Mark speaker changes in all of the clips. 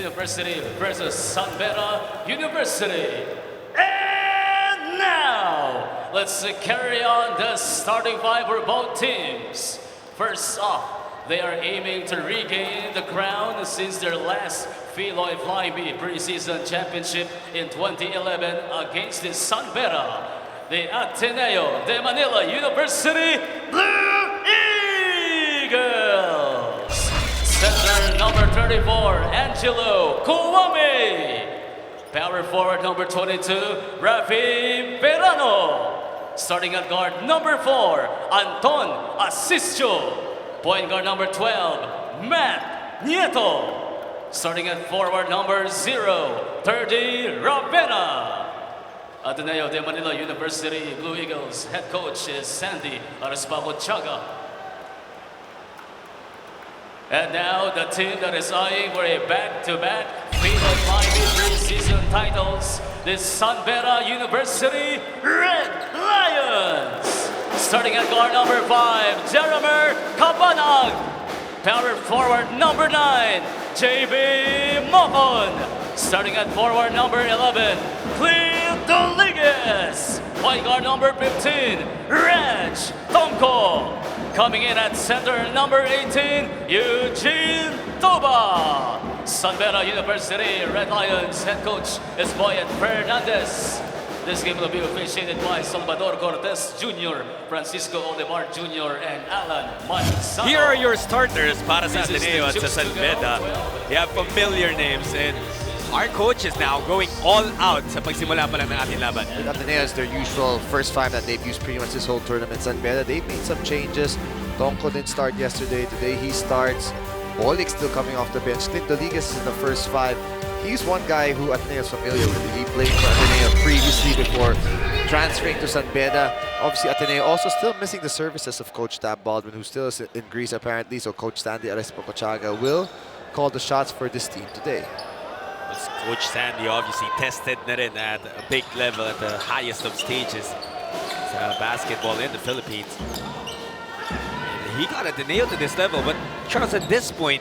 Speaker 1: University versus San Beda University. And now, let's carry on the starting five for both teams. First off, they are aiming to regain the crown since their last Filoil Flying Bee Preseason Championship in 2011 against the San Beda, the Ateneo de Manila University Blue Eagles. Center number 34, Angelo Kuwami. Power forward number 22, Rafi Perano. Starting at guard number 4, Anton Asisio. Point guard number 12, Matt Nieto. Starting at forward number 0, 30, Ravena. Ateneo de Manila University Blue Eagles head coach is Sandy Arespaco-Chaga. And now the team that is eyeing for a back-to-back Filoil Flying Bee Preseason titles, the San Beda University Red Lions. Starting at guard number 5, Jeremy Cabanag. Power forward number 9, JB Mohon. Starting at forward number 11, Cleo Dominguez. Point guard number 15, Reg Tomko. Coming in at center number 18, Eugene Toba. San Beda University Red Lions head coach is Boyet Fernandez. This game will be officiated by Salvador Cortez Jr., Francisco Olimar Jr., and Alan Manzano.
Speaker 2: Here are your starters para sa Ateneo at sa San Beda. They have familiar names, and our coach is now going all out sa pagsimula pa lang ng ating laban.
Speaker 3: Ateneo is their usual first time that they've used pretty much this whole tournament. San Beda, they've made some changes. Tonko didn't start yesterday. Today he starts. Olik still coming off the bench. Clint Doligas is in the first 5. He's one guy who Ateneo is familiar with. He played for Ateneo previously before transferring to San Beda. Obviously, Ateneo also still missing the services of Coach Tab Baldwin, who still is in Greece apparently. So Coach Sandy Arespaco-Chaga will call the shots for this team today.
Speaker 2: Coach Sandy obviously tested na rin at a big level at the highest of stages sa basketball in the Philippines. And he got Ateneo to this level, but Charles, at this point,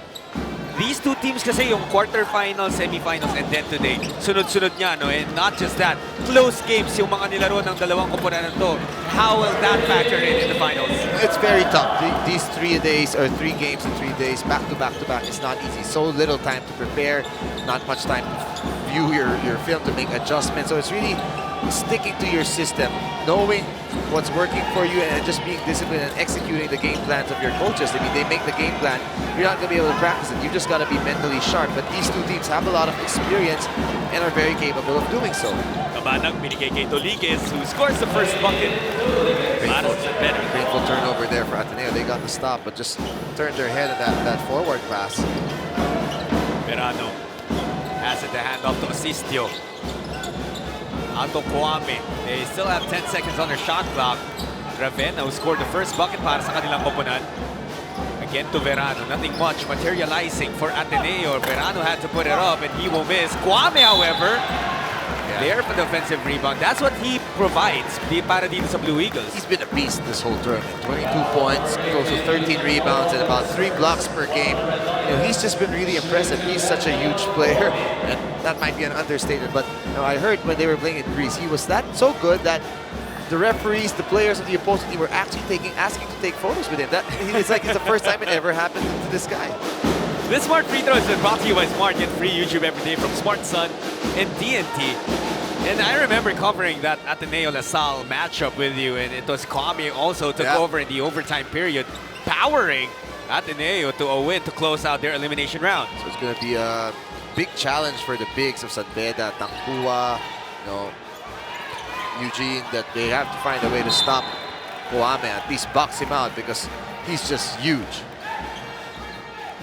Speaker 2: these two teams kasi yung quarterfinals, semifinals, and then today, sunod-sunod niya, no? And not just that, close games yung mga nilaro ng dalawang koponan to. How will that factor in the finals?
Speaker 3: It's very tough. These 3 days, or 3 games in 3 days, back to back to back, is not easy. So little time to prepare, not much time to view your film, to make adjustments. So it's really sticking to your system, knowing what's working for you, and just being disciplined and executing the game plans of your coaches. I mean, they make the game plan, you're not going to be able to practice it. You just got to be mentally sharp. But these two teams have a lot of experience and are very capable of doing so.
Speaker 2: Cabanag binigay kay Doligas, who scores the first bucket.
Speaker 3: Painful turnover there for Ateneo. They got the stop, but just turned their head at that forward pass.
Speaker 2: Perano has it to hand off to Asistio. Anto Kuwami. They still have 10 seconds on their shot clock. Ravena, who scored the first bucket para sa kanilang koponan. Again to Verano. Nothing much materializing for Ateneo. Verano had to put it up and he will miss. Kuwami, however, there for the offensive rebound. That's what he provides para dito sa Blue Eagles.
Speaker 3: He's been a beast this whole tournament. 22 points, close to 13 rebounds, and about 3 blocks per game. You know, he's just been really impressive. He's such a huge player, and that might be an understatement. But you know, I heard when they were playing in Greece, he was so good that the referees, the players of the opposing team were actually asking to take photos with him. It's like it's the first time it ever happened to this guy.
Speaker 2: This Smart Free Throw is brought to you by Smart. Get free YouTube every day from Smart Sun and TNT. And I remember covering that Ateneo LaSalle matchup with you, and it was Kwame also took over in the overtime period, powering Ateneo to a win to close out their elimination round.
Speaker 3: So it's going to be a big challenge for the bigs of San Beda, Tangkua, Eugene, that they have to find a way to stop Kwame, at least box him out, because he's just huge.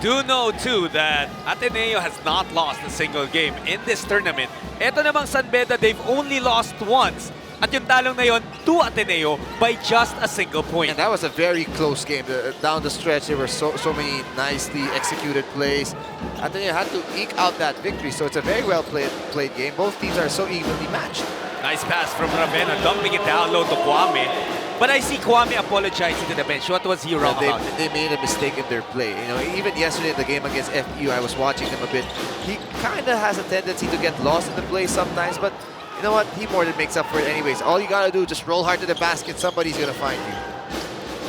Speaker 2: Do know too that Ateneo has not lost a single game in this tournament. Ito namang San Beda, they've only lost once. At yung talong na yun to Ateneo by just a single point.
Speaker 3: And that was a very close game. Down the stretch, there were so many nicely executed plays. Ateneo had to eke out that victory, so it's a very well played game. Both teams are so evenly matched.
Speaker 2: Nice pass from Ravena, dumping it down low to Kwame. But I see Kwame apologizing to the bench. What was he wrong about?
Speaker 3: They made a mistake in their play. You know, even yesterday in the game against FBU, I was watching him a bit. He kind of has a tendency to get lost in the play sometimes, but you know what? He more than makes up for it anyways. All you gotta do, just roll hard to the basket. Somebody's gonna find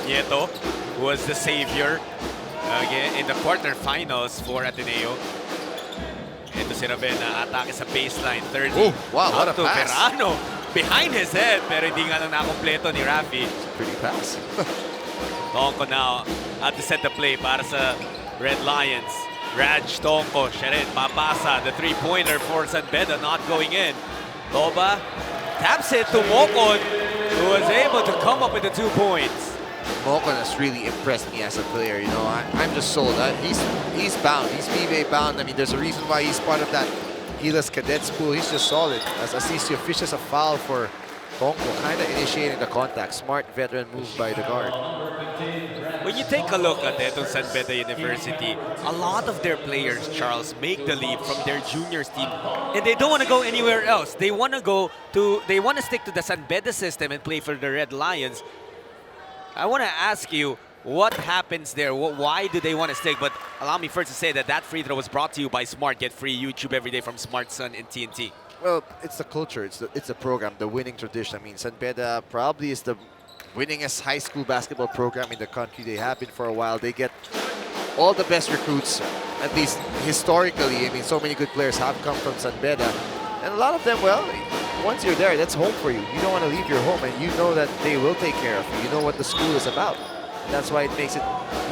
Speaker 3: you.
Speaker 2: Nieto was the savior in the quarterfinals for Ateneo. Ito si Ravena, atake sa baseline, 30.
Speaker 3: Oh, wow, what a
Speaker 2: to
Speaker 3: pass.
Speaker 2: Verano, behind his head, pero hindi nga lang nakompleto ni Rafi.
Speaker 3: Pretty pass.
Speaker 2: Tonko now at the set the play para sa Red Lions. Raj Tonko, siya rin, papasa. The three-pointer for San Beda not going in. Toba taps it to Mokon, who was able to come up with the 2 points.
Speaker 3: Mokon has really impressed me as a player. You know, I'm just sold. He's bound. He's FIBA bound. I mean, there's a reason why he's part of that Gilas Cadets pool. He's just solid. As Asisio fishes a foul for Tonko, kind of initiating the contact. Smart veteran move by the guard.
Speaker 2: When you take a look at itong San Beda University, a lot of their players, Charles, make the leap from their juniors team, and they don't want to go anywhere else. They want to stick to the San Beda system and play for the Red Lions. I want to ask you, what happens there? Why do they want to stick? But allow me first to say that free throw was brought to you by Smart. Get free YouTube every day from Smart Sun and TNT.
Speaker 3: Well, it's the culture. It's the program, the winning tradition. I mean, San Beda probably is the winningest high school basketball program in the country. They have been for a while. They get all the best recruits, at least historically. I mean, so many good players have come from San Beda. And a lot of them, well, once you're there, that's home for you. You don't want to leave your home, and you know that they will take care of you. You know what the school is about. And that's why it makes it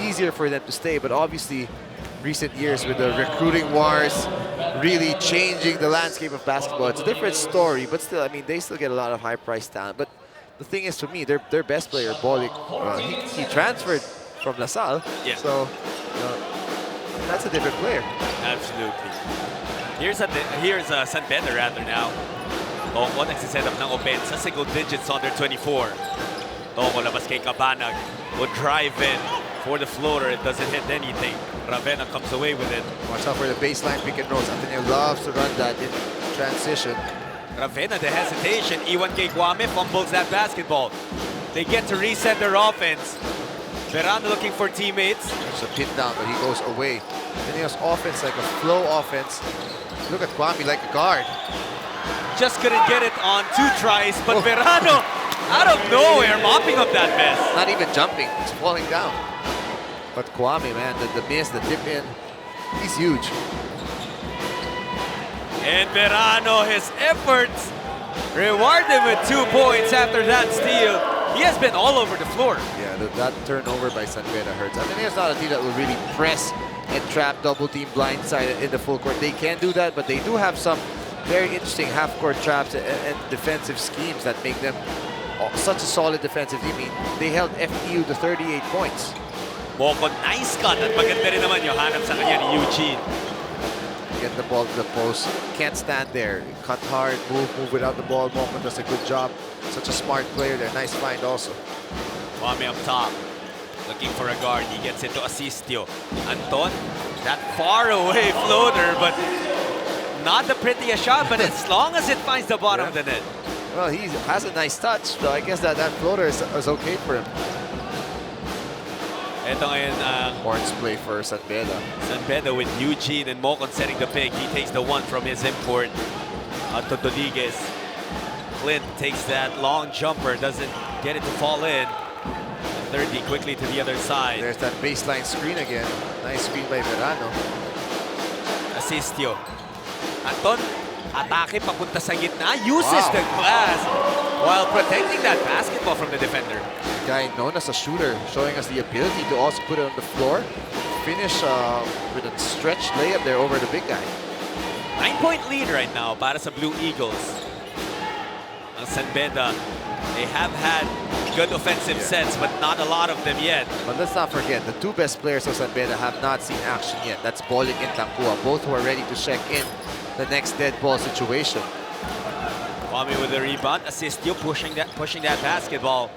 Speaker 3: easier for them to stay. But obviously, recent years with the recruiting wars really changing the landscape of basketball, it's a different story. But still, I mean, they still get a lot of high-priced talent. But the thing is, for me, their best player, Bolik, he transferred from LaSalle.
Speaker 2: Yeah.
Speaker 3: So, that's a different player.
Speaker 2: Absolutely. Here's San Beda rather now. Tonko nagsiset up ng opensa, single digits under 24. Tonko labas kay Cabanag, will drive in for the floater. It doesn't hit anything. Ravena comes away with it.
Speaker 3: Watch out for the baseline pick and rolls. Ateneo loves to run that in transition.
Speaker 2: Ravena, the hesitation. Iwan kay Guame fumbles that basketball. They get to reset their offense. Verano looking for teammates.
Speaker 3: It's a pin down, but he goes away. Ateneo's offense like a flow offense. Look at Kwame like a guard.
Speaker 2: Just couldn't get it on 2 tries, but Verano, out of nowhere, mopping up that mess.
Speaker 3: Not even jumping, it's falling down. But Kwame, man, the miss, the dip in, he's huge.
Speaker 2: And Verano, his efforts reward him with 2 points after that steal. He has been all over the floor.
Speaker 3: Yeah, that turnover by San Beda hurts. Ateneo's not a team that will really press and trap double team blindside in the full court. They can do that, but they do have some very interesting half-court traps and defensive schemes that make them such a solid defensive team. I mean, they held FEU to 38 points.
Speaker 2: Mokon, nice cut. At maganda rin naman yung hanap sa kanya ni Eugene.
Speaker 3: Get the ball to the post. Can't stand there. Cut hard, move without the ball. Mokon does a good job. Such a smart player there. Nice find also.
Speaker 2: Kwame up top. Looking for a guard. He gets it to Asistio. Anton, that far away floater, but not the prettiest shot, but as long as it finds the bottom of the net.
Speaker 3: Well, he has a nice touch, so I guess that floater is okay for him.
Speaker 2: Ito ngayon ang
Speaker 3: Horns play for San Beda.
Speaker 2: San Beda with Eugene and Mokon setting the pick. He takes the one from his import. Anton Rodriguez. Clint takes that long jumper, doesn't get it to fall in. 30 quickly to the other side.
Speaker 3: There's that baseline screen again. Nice screen by Verano.
Speaker 2: Asistio. Anton, atake papunta sa gitna. Uses the glass while protecting that basketball from the defender.
Speaker 3: The guy known as a shooter, showing us the ability to also put it on the floor. Finish with a stretch layup there over the big guy.
Speaker 2: 9-point lead right now para sa Blue Eagles. Ang San Beda, they have had good offensive sets, but not a lot of them yet.
Speaker 3: But let's not forget, the 2 best players of San Beda have not seen action yet. That's Bolik and Tankua, both who are ready to check in the next dead ball situation.
Speaker 2: Kwame with the rebound, Asistio pushing that basketball.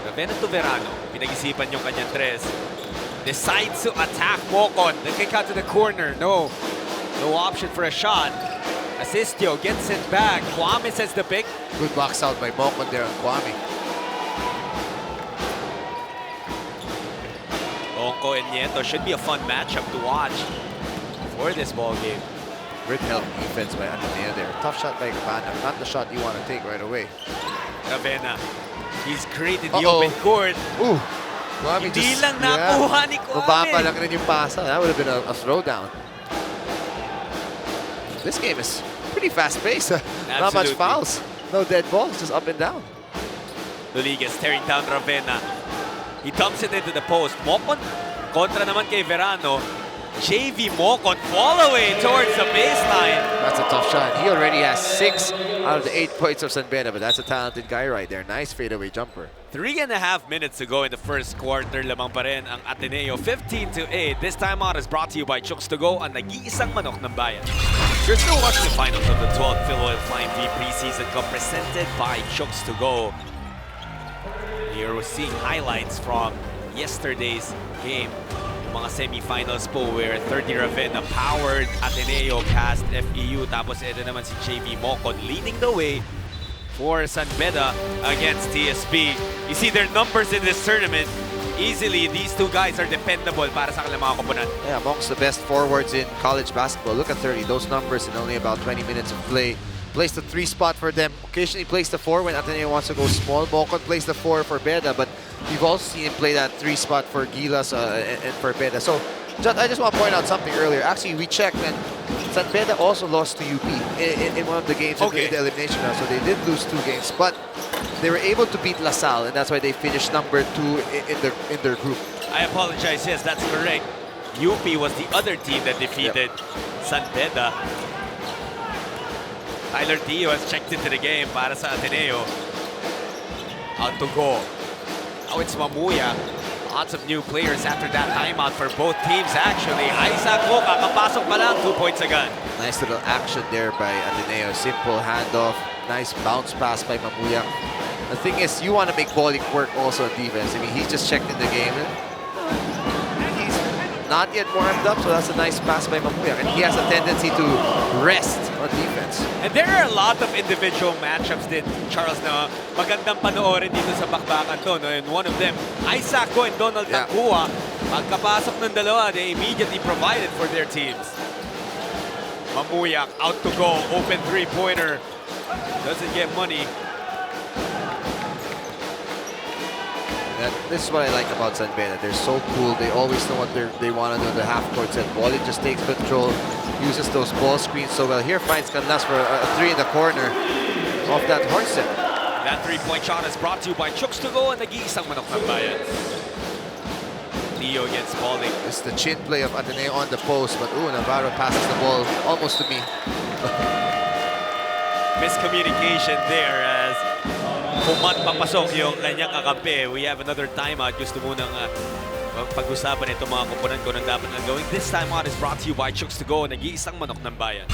Speaker 2: Ravena to Verano, pinag-isipan yung kanyang tres. Decides to attack Mokon, then kick out to the corner. No option for a shot. Asistio gets it back. Kwame sets the pick.
Speaker 3: Good box out by Mokon there on Kwame.
Speaker 2: Tonko and Nieto should be a fun matchup to watch for this ball game.
Speaker 3: Great help defense by Ateneo there. Tough shot by Cabana. Not the shot you want to take right away.
Speaker 2: Ravena, he's created the open court.
Speaker 3: Ooh. Kwame
Speaker 2: Hindi lang nakuha ni Kwame.
Speaker 3: Bumaba lang rin yung pasa. That would have been a throwdown. This game is pretty fast-paced. Not much fouls. No dead balls, just up and down.
Speaker 2: Rodriguez tearing down Ravena. He dumps it into the post. Mocon kontra naman kay Verano. JV Mocon fall away towards the baseline.
Speaker 3: That's a tough shot. He already has 6 out of the 8 points of San Beda, but that's a talented guy right there. Nice fadeaway jumper.
Speaker 2: 3.5 minutes to go in the first quarter. Lamang pa rin ang Ateneo 15-8. This time out is brought to you by Chooks to Go, ang nag-iisang manok ng bayan. You're still watching the finals of the 12th Filoil Flying V Preseason Cup presented by Chooks to Go. Here we're seeing highlights from yesterday's game. Mga semifinals po where 30 Ravenna powered Ateneo past FEU. Tapos ito naman si JV Mocon leading the way for San Beda against TSB. You see their numbers in this tournament. Easily, these two guys are dependable para sa kanilang mga koponan.
Speaker 3: Yeah, amongst the best forwards in college basketball. Look at 30, those numbers in only about 20 minutes of play. Plays the 3 spot for them. Occasionally plays the 4 when Ateneo wants to go small. Mocon plays the 4 for Beda, but you've also seen him play that 3 spot for Gilas and for Beda. So, I just want to point out something earlier. Actually, we checked and San Beda also lost to UP in one of the games in the elimination round. So they did lose 2 games, but they were able to beat LaSalle, and that's why they finished number 2 in their group.
Speaker 2: I apologize. Yes, that's correct. UP was the other team that defeated San Beda. Tyler Tio has checked into the game para sa Ateneo. Out to go. Now it's Mamuya. Lots of new players after that timeout for both teams actually. Isaac Mo, kakapasok pa lang, 2 points agad.
Speaker 3: Nice little action there by Ateneo. Simple handoff. Nice bounce pass by Mamuya. The thing is, you want to make Bolik work also on defense. I mean, he's just checked in the game. He's not yet warmed up, so that's a nice pass by Mamuya. And he has a tendency to rest on defense.
Speaker 2: And there are a lot of individual matchups din, Charles, na magandang panoorin dito sa bakbakan to. No? And one of them, Isaac Go and Donald Tangkua. Pagkapasok ng dalawa, they immediately provided for their teams. Mamuyak out to go, open 3-pointer. Doesn't get money.
Speaker 3: This is what I like about San Beda. They're so cool. They always know what they want to do in the half-court set. Wally just takes control, uses those ball screens so well. Here finds Canlas for a 3 in the corner off that horn set.
Speaker 2: That 3-point shot is brought to you by Chooks to Go and nag-iisang manok ng bayan. Leo against Bowling.
Speaker 3: It's the chin play of Ateneo on the post, but Navarro passes the ball almost to me.
Speaker 2: Miscommunication there as papasok yung kanyang kakampi. We have another timeout. Gusto munang pag-usapan itong mga koponan ko nang dapat nang gawin. This timeout is brought to you by Chooks to Go, nag-iisang manok ng bayan.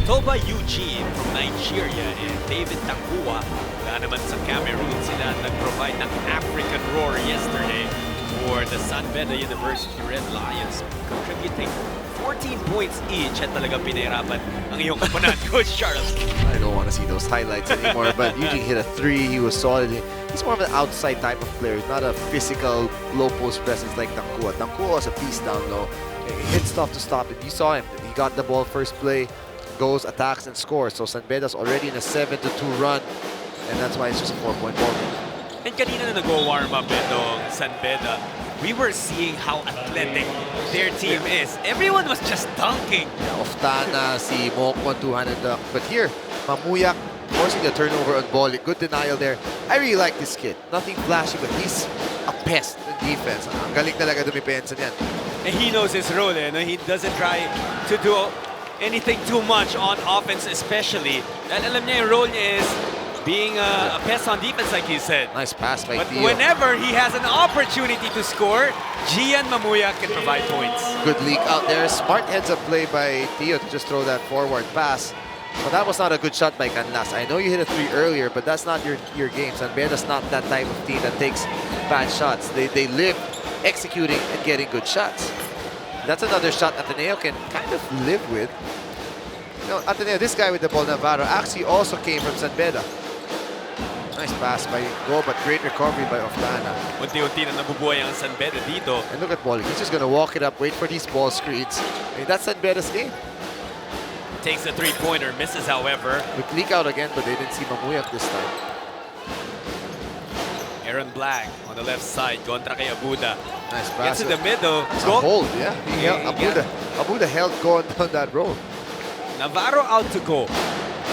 Speaker 2: Toba Eugene from Nigeria and David Tangkua na naman sa Cameroon. Sila nag-provide ng African Roar yesterday for the San Beda University Red Lions, contributing 14 points each at talagang pinahirapan ang iyong kapanan, Coach Charles.
Speaker 3: I don't want to see those highlights anymore, but Eugene hit a 3. He was solid. He's more of an outside type of player, not a physical low post presence like Tangkua. Tangkua was a piece down low. It's tough to stop it. You saw him. He got the ball first play, goes, attacks, and scores. So San Beda's already in a 7-2 run, and that's why it's just a 4-point ball game.
Speaker 2: And kanina na nag-warm up itong San Beda, we were seeing how athletic their team is. Everyone was just dunking.
Speaker 3: Yeah, Oftana, si Mocon, 200 dunk. But here, Mamuyak forcing the turnover on ball. Good denial there. I really like this kid. Nothing flashy, but he's a pest in defense. Ang galing talaga dumipensa niyan.
Speaker 2: And he knows his role. No? He doesn't try to do anything too much on offense especially. And alam niya yung role niya is being a pest on defense, like you said.
Speaker 3: Nice pass by
Speaker 2: But
Speaker 3: Theo.
Speaker 2: whenever he has an opportunity to score, Gian Mamuya can provide points.
Speaker 3: Good leak out there. Smart heads-up play by Theo to just throw that forward pass. But that was not a good shot by Canlas. I know you hit a 3 earlier, but that's not your game. San Beda's not that type of team that takes bad shots. They live executing and getting good shots. That's another shot Ateneo can kind of live with. You know, Ateneo, this guy with the ball, Navarro, actually also came from San Beda. Nice pass by Go, but great recovery by Oftana.
Speaker 2: Unti-unti na nabubuhay ang San Beda dito.
Speaker 3: And look at Bollig. He's just going to walk it up, wait for these ball screens. I mean, that's San Beda's game.
Speaker 2: Takes a three-pointer, misses however.
Speaker 3: With leak out again, but they didn't see Mamuyak this time.
Speaker 2: Aaron Black on the left side, kontra kay Abuda.
Speaker 3: Nice pass.
Speaker 2: Gets in the middle.
Speaker 3: It's a hold, yeah. Abuda held going down that road.
Speaker 2: Navarro out to go.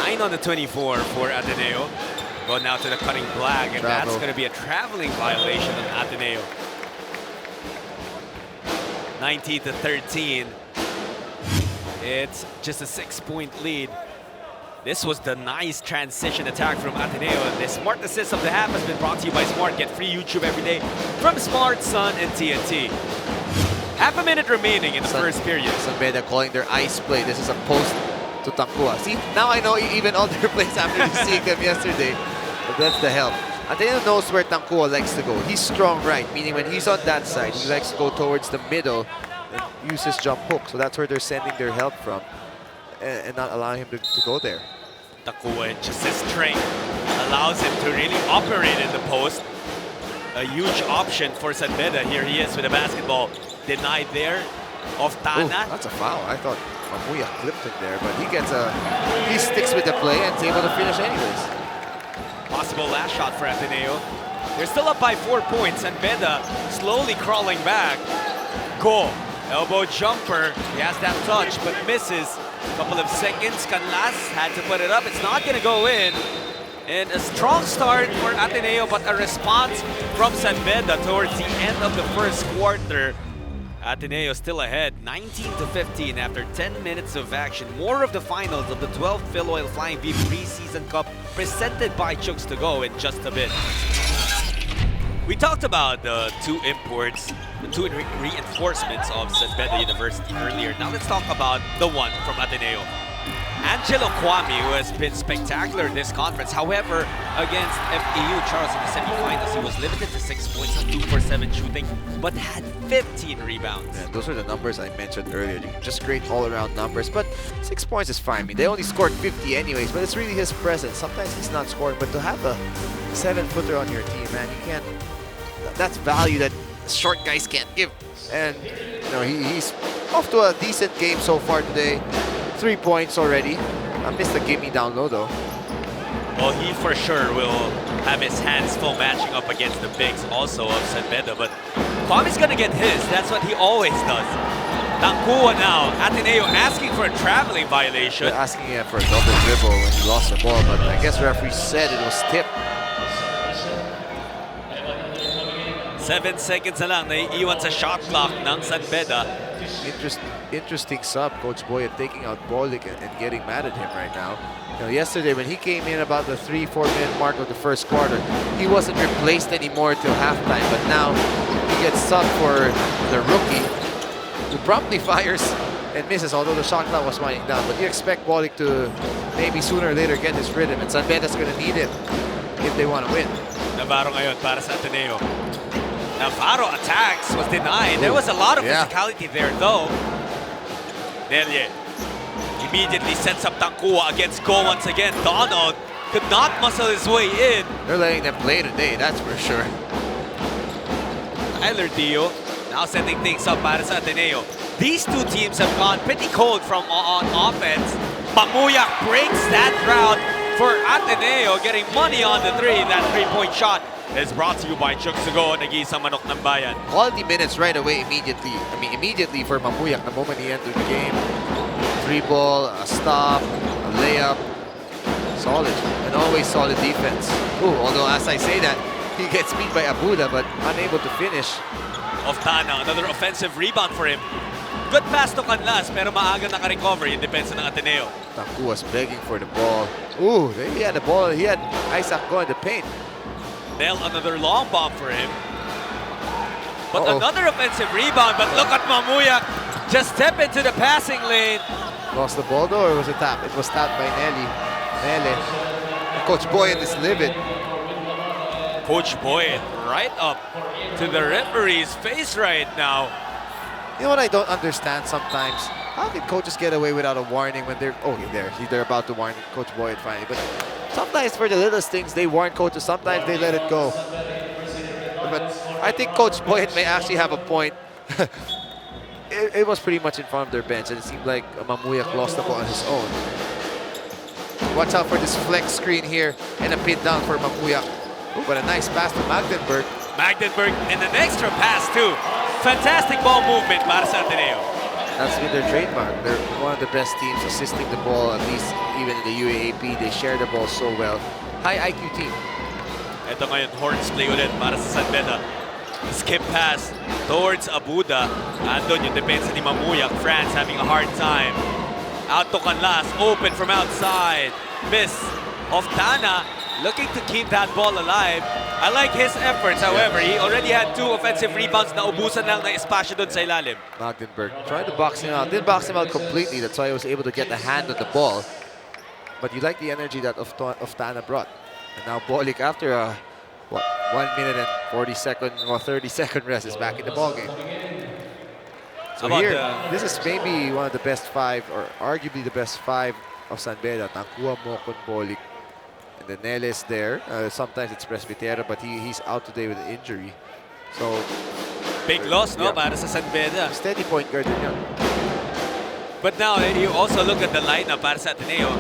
Speaker 2: 9 on the 24 for Ateneo. Go now to the cutting Black, and
Speaker 3: Travel.
Speaker 2: that's going to be a traveling violation on Ateneo. 19 to 13. It's just a 6-point lead. This was the nice transition attack from Ateneo. And the smart assist of the half has been brought to you by Smart. Get free YouTube every day from Smart, Sun, and TNT. Half a minute remaining in the first period.
Speaker 3: San Beda calling their ice play. This is a post to Tankua. See, now I know even all their plays after seeing them yesterday. But that's the help. Ateneo knows where Tankua likes to go. He's strong right, meaning when he's on that side, he likes to go towards the middle and use his jump hook. So that's where they're sending their help from and not allowing him to go there.
Speaker 2: Tankua, just his strength allows him to really operate in the post. A huge option for San Beda. Here he is with the basketball. Denied there. Oftana.
Speaker 3: That's a foul. I thought Mamuya clipped him there, but he sticks with the play and is able to finish anyways.
Speaker 2: Possible last shot for Ateneo. They're still up by 4 points, and Beda slowly crawling back. Go. Elbow jumper. He has that touch, but misses. Couple of seconds. Canlas had to put it up. It's not going to go in. And a strong start for Ateneo, but a response from San Beda towards the end of the first quarter. Ateneo still ahead, 19 to 15 after 10 minutes of action. More of the finals of the 12th Filoil Flying V Preseason Cup presented by Chooks to Go in just a bit. We talked about the two imports, the two reinforcements of San Beda University earlier. Now let's talk about the one from Ateneo. Angelo Kwame, who has been spectacular in this conference. However, against SBU Charles in the semifinals, he was limited to 6 points on 2 for 7 shooting, but had 15 rebounds.
Speaker 3: Yeah, those are the numbers I mentioned earlier. Just great all-around numbers, but 6 points is fine. I mean, they only scored 50 anyways, but it's really his presence. Sometimes he's not scoring, but to have a 7-footer on your team, man, you can't. That's value that short guys can't give. And you know, he's off to a decent game so far today. 3 points already. I missed the gimme down low though.
Speaker 2: Well, he for sure will have his hands full matching up against the bigs also of San Beda, but Kwame's gonna get his. That's what he always does. Tankua now, Ateneo asking for a traveling violation.
Speaker 3: They're asking him for a double dribble when he lost the ball, but I guess the referee said it was tipped.
Speaker 2: 7 seconds na lang, naiiwan sa shot clock ng San Beda.
Speaker 3: Interesting sub, Coach Boya taking out Bolik and getting mad at him right now. You know, yesterday when he came in about the 3-4 minute mark of the first quarter, he wasn't replaced anymore till halftime, but now he gets subbed for the rookie, who promptly fires and misses, although the shot clock was winding down. But you expect Bolik to maybe sooner or later get his rhythm, and San Beda's going to need him if they want to win.
Speaker 2: Navarro ngayon para sa Ateneo. Navarro attacks, was denied. There was a lot of physicality there though. Nelye immediately sets up Tankua against Go once again. Donald could not muscle his way in.
Speaker 3: They're letting them play today, that's for sure.
Speaker 2: Tyler Dio now sending things up para sa Ateneo. These two teams have gone pretty cold from on offense. Mamuyak breaks that route for Ateneo, getting money on the three. That three-point shot is brought to you by Chooks to Go, nag-iisang manok ng bayan.
Speaker 3: Quality minutes right away immediately. I mean, immediately for Mamuyak the moment he entered the game. 3-ball, a stop, a layup. Solid, and always solid defense. Ooh, although as I say that, he gets beat by Abuda, but unable to finish.
Speaker 2: Oftana, another offensive rebound for him. Good pass to Canlas, pero maaga naka-recover yung depensa ng Ateneo.
Speaker 3: Taku was begging for the ball. Ooh, he had the ball. He had Isaac going to paint.
Speaker 2: Nell, another long bomb for him. But another offensive rebound, but look at Mamuyak just step into the passing lane.
Speaker 3: Lost the ball though, or was it tapped? It was tapped by Nele. Coach Boyan is livid.
Speaker 2: Coach Boyan right up to the referee's face right now.
Speaker 3: You know what I don't understand sometimes? How can coaches get away without a warning when they're... Oh, they're about to warn Coach Boyan finally. But sometimes for the littlest things, they warn coaches. Sometimes they let it go. But I think Coach Boyd may actually have a point. It was pretty much in front of their bench, and it seemed like Mamuyak lost the ball on his own. Watch out for this flex screen here, and a pin down for Mamuyak. But a nice pass to Magdenburg.
Speaker 2: Magdenburg and an extra pass too. Fantastic ball movement para sa Ateneo.
Speaker 3: That's been their trademark. They're one of the best teams assisting the ball, at least even in the UAAP. They share the ball so well. High IQ team.
Speaker 2: Ito ngayon, horns play ulit para sa San Beda. Skip pass towards Abuda. Andon yung depensa ni Mamuyak. France having a hard time. Out to Canlas, open from outside. Miss of Tana, looking to keep that ball alive. I like his efforts, however. He already had 2 offensive rebounds na ubusan lang ng espasyo doon sa ilalim.
Speaker 3: Magdenburg tried to box him out. Didn't box him out completely. That's why he was able to get a hand on the ball. But you like the energy that Tana brought. And now Bolik, after a 1 minute and 30-second rest, is back in the ballgame. So here, this is maybe one of the best 5, or arguably the best 5 of San Beda. Tankua, Mokon, Bolik. And then Neles there. Sometimes it's Presbytero, but he's out today with an injury. So
Speaker 2: big loss, no, para sa San Beda.
Speaker 3: Steady point guard din yun.
Speaker 2: But now you also look at the lineup para sa Ateneo.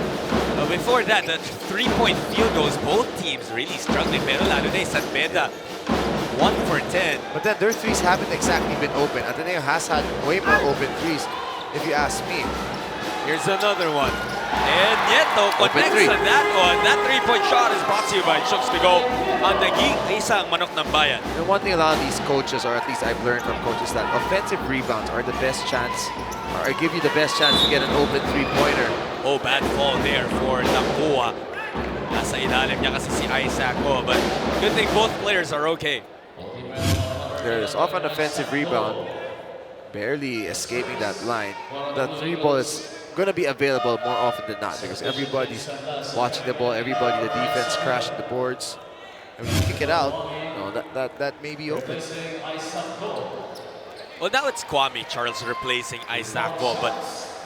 Speaker 2: Before that, the 3-point field goals, both teams really struggling. Pero lalo na San Beda, 1 for 10.
Speaker 3: But then their threes haven't exactly been open. Ateneo has had way more open threes, if you ask me.
Speaker 2: Here's another one. And Nieto connects on that one. That 3-point shot is brought to you by Chooks to Go on the isang manok ng bayan.
Speaker 3: And one thing a lot of these coaches, or at least I've learned from coaches, that offensive rebounds are the best chance, or give you the best chance to get an open 3-pointer.
Speaker 2: Oh, bad fall there for Tankua. Nasa ilalim niya kasi si Isaac. Oh, but good thing both players are okay.
Speaker 3: There is off an offensive rebound, barely escaping that line. The 3-ball is going to be available more often than not because everybody's watching the ball, everybody, the defense crashing the boards. And when you kick it out, that may be open.
Speaker 2: Well, now it's Kwame Charles replacing Isaac Go, but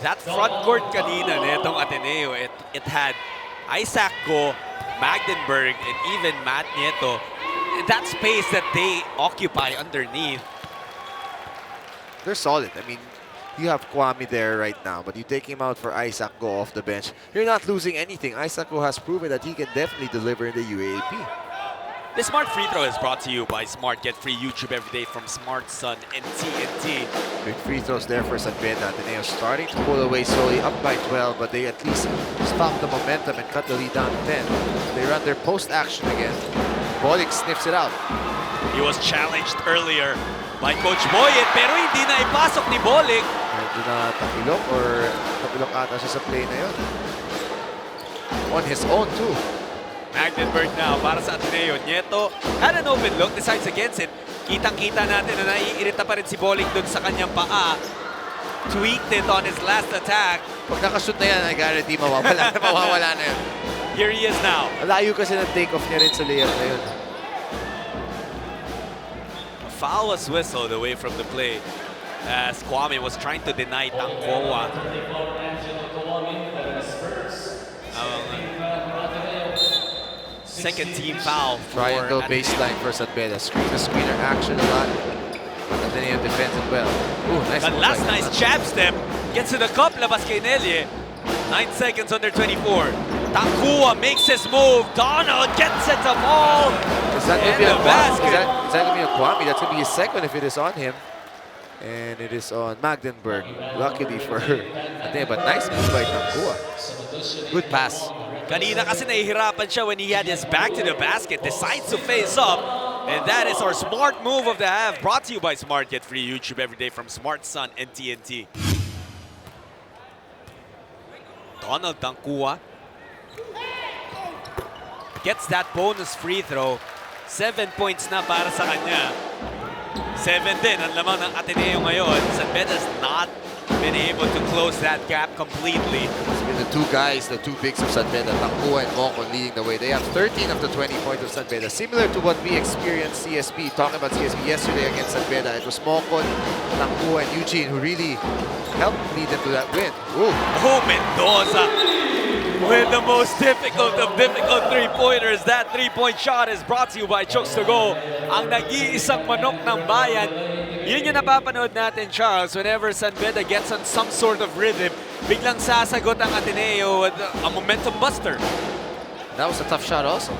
Speaker 2: that front court kanina netong Ateneo, it had Isaac Go, Magdenburg, and even Matt Nieto. That space that they occupy underneath.
Speaker 3: They're solid. I mean, you have Kwame there right now, but you take him out for Isaac Go off the bench. You're not losing anything. Isaac Go has proven that he can definitely deliver in the UAAP.
Speaker 2: The Smart Free Throw is brought to you by Smart. Get free YouTube every day from Smart Sun and TNT.
Speaker 3: Big free throws there for San Beda. Ateneo starting to pull away slowly, up by 12, but they at least stop the momentum and cut the lead down to 10. They run their post action again. Bolik sniffs it out.
Speaker 2: He was challenged earlier by Coach Boyet, pero hindi na ipasok ni Bolik.
Speaker 3: Medyo na tapilok ata siya sa play na yun. On his own too.
Speaker 2: Magdenburg now para sa Ateneo. Nieto had an open look, decides against it. Kitang-kita natin na naiirita pa rin si Bolik dun sa kanyang paa. Tweaked it on his last attack.
Speaker 3: Pag nakashoot na yan, I guarantee mawawala na yun.
Speaker 2: Here he is now.
Speaker 3: Malayo kasi ng take-off niya rin sa layup na yun.
Speaker 2: A foul was whistled away from the play as Kwame was trying to deny Tangkoa. Second team foul for
Speaker 3: Triangle baseline for San Beda. Screener action a lot. But Ateneo defends it well. Ooh, nice.
Speaker 2: That last nice jab step gets to the cup, labas kay Nelly. 9 seconds under 24. Tangkoa makes his move. Donald gets it to fall.
Speaker 3: Is that going to be a
Speaker 2: basket?
Speaker 3: Is that going to be a Kwame? That's going to be his second if it is on him. And it is on Magdenburg. Luckily for Ateneo, but nice move by Tangkoa. Good pass.
Speaker 2: Kanina kasi nahihirapan siya when he had his back to the basket, decides to face up, and that is our smart move of the half, brought to you by Smart. Get free YouTube every day from Smart Sun and TNT. Donald Tangkoa gets that bonus free throw. 7 points na para sa kanya. 7 din ang lamang ng Ateneo ngayon. San Beda's not been able to close that gap completely.
Speaker 3: It's been the two guys, the two bigs of San Beda, Tangkoa and Mokon leading the way. They have 13 of the 20 points of San Beda. Similar to what we experienced CSB, talking about CSB yesterday against San Beda. It was Mokon, Tangkoa, and Eugene who really helped lead them to that win. Ooh.
Speaker 2: Oh, Mendoza with the most difficult of difficult three-pointers. That three-point shot is brought to you by Chooks to Go, ang nag-iisang manok ng bayan. Yun yung napapanood natin, Charles, whenever San Beda gets on some sort of rhythm, biglang sasagot ang Ateneo with a momentum buster.
Speaker 3: That was a tough shot also.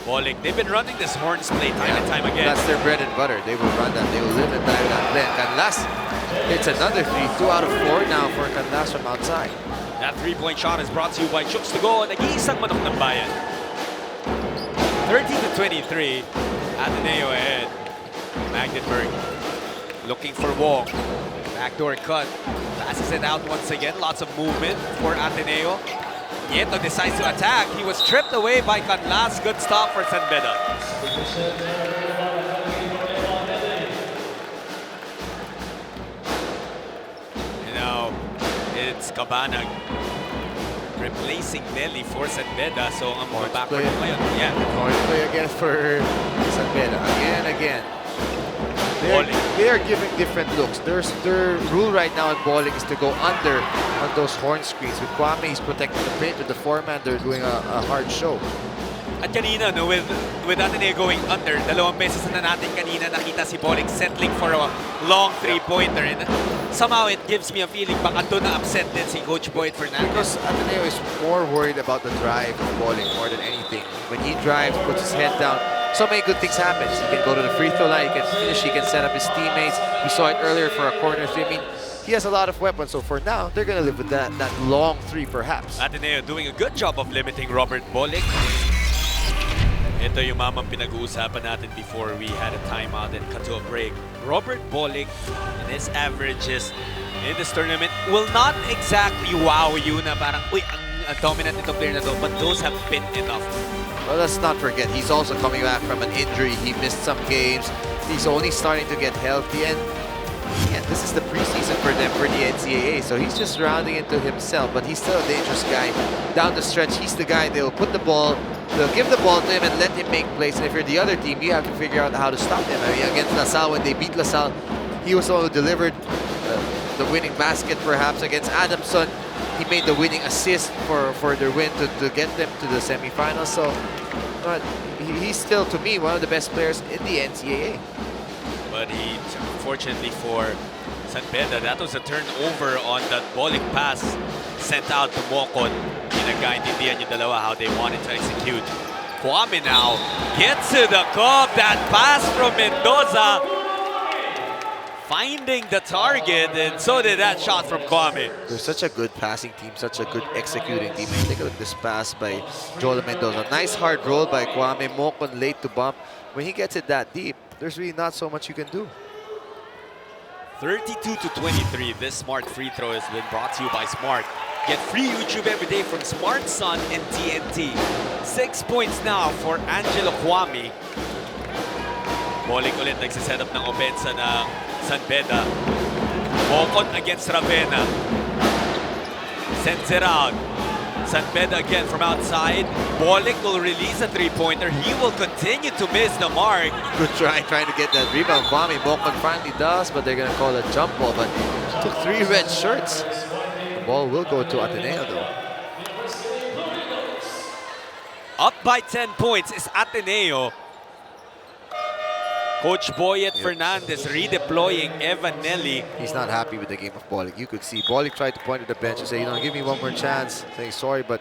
Speaker 2: Bolick, they've been running this horns play time and time again.
Speaker 3: That's their bread and butter. They will run that. They will live and die with that blend. Canlas hits another three. 2 out of 4 now for Canlas from outside.
Speaker 2: That three-point shot is brought to you by Chooks to Go, nag-iisang manok ng bayan. 30-23, Ateneo ahead. Magdeburg looking for Wong. Backdoor cut. Passes it out once again. Lots of movement for Ateneo. Nieto decides to attack. He was tripped away by Canlas. Good stop for San Beda. You know, it's Cabanag replacing Nelly for San Beda. So ang mga backward ngayon. Yeah.
Speaker 3: Hard play again for San Beda. Again. They are giving different looks. Their rule right now in bowling is to go under on those horn screens. With Kwame, he's protecting the paint. With the foreman, they're doing a hard show.
Speaker 2: At kanina, no, with Ateneo going under, dalawang beses na natin kanina nakita si Bolick settling for a long three-pointer. And somehow it gives me a feeling baka doon na upset din si Coach Boyd Fernandez.
Speaker 3: Because Ateneo is more worried about the drive of bowling more than anything. When he drives, puts his head down, so many good things happen. He can go to the free throw line, he can finish, he can set up his teammates. We saw it earlier for a corner three. I mean, he has a lot of weapons, so for now, they're going to live with that long three perhaps.
Speaker 2: Ateneo doing a good job of limiting Robert Bolick. Ito yung mamang pinag-uusapan natin before we had a timeout and cut to a break. Robert Bolick and his averages in this tournament will not exactly wow you na parang, uy, ang dominant itong player na to, but those have been enough.
Speaker 3: Well, let's not forget, he's also coming back from an injury. He missed some games. He's only starting to get healthy. And this is the preseason for them for the NCAA. So he's just rounding into himself. But he's still a dangerous guy. Down the stretch, he's the guy they'll put the ball, they'll give the ball to him and let him make plays. And if you're the other team, you have to figure out how to stop him. I mean, against LaSalle, when they beat LaSalle, he was the one who delivered the winning basket, perhaps. Against Adamson, he made the winning assist for their win to get them to the semifinals. So he's still, to me, one of the best players in the NCAA.
Speaker 2: But unfortunately for San Beda, that was a turnover on that Bolick pass sent out to Mocon. Pinagkaintindihan yung dalawa how they wanted to execute. Kwame now gets to the cup. That pass from Mendoza finding the target, and so did that shot from Kwame.
Speaker 3: They're such a good passing team, such a good executing team. And take a look at this pass by Joel Mendoza. Nice hard roll by Kwame. Mocon late to bump. When he gets it that deep, there's really not so much you can do.
Speaker 2: 32-23. This Smart free throw has been brought to you by Smart. Get free YouTube every day from Smart Sun and TNT. 6 points now for Angelo Kwame. Bolick ulit nagsiset up ng opensa ng San Beda. Mocon against Ravenna. Sends it out. San Beda again from outside. Bolick will release a three-pointer. He will continue to miss the mark.
Speaker 3: Good try, trying to get that rebound. Kwame, Mocon finally does, but they're going to call a jump ball. But took 3 red shirts. The ball will go to Ateneo, though.
Speaker 2: Up by 10 points is Ateneo. Coach Boyet Fernandez redeploying Evan Nelly.
Speaker 3: He's not happy with the game of Bolick. You could see Bolick tried to point at the bench and say, you know, give me one more chance. Saying sorry, but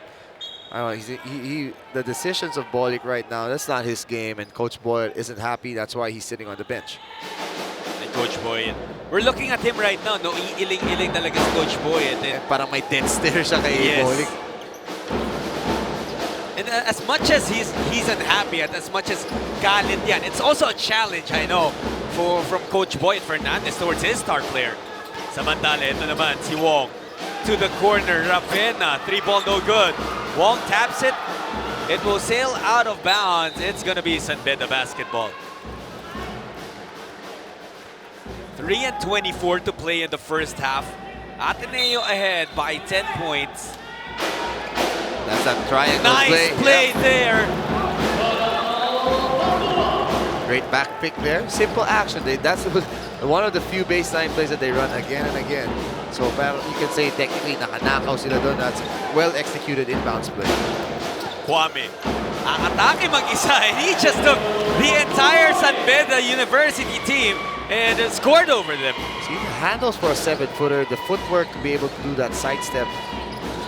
Speaker 3: I don't know. The decisions of Bolick right now, that's not his game, and Coach Boyet isn't happy. That's why he's sitting on the bench.
Speaker 2: And Coach Boyet, we're looking at him right now. No, iiling-iling talaga si Coach Boyet.
Speaker 3: Parang may dead stare siya kay Bolick.
Speaker 2: And as much as he's unhappy, and as much as galit yan, it's also a challenge, I know, from Coach Boyet Fernandez towards his star player. Samantala, ito naman si Wong to the corner. Ravenna, 3-ball no good. Wong taps it. It will sail out of bounds. It's going to be San Beda basketball. 3:24 to play in the first half. Ateneo ahead by 10 points.
Speaker 3: That's that triangle
Speaker 2: nice play there.
Speaker 3: Great back pick there. Simple action. That's one of the few baseline plays that they run again and again. So you can say technically nakanakaw sila doon. That's well executed inbounds play.
Speaker 2: Kwame, ang atake mag-isa, and he just took the entire San Beda University team and scored over them.
Speaker 3: See, the handles for a 7-footer, the footwork to be able to do that sidestep,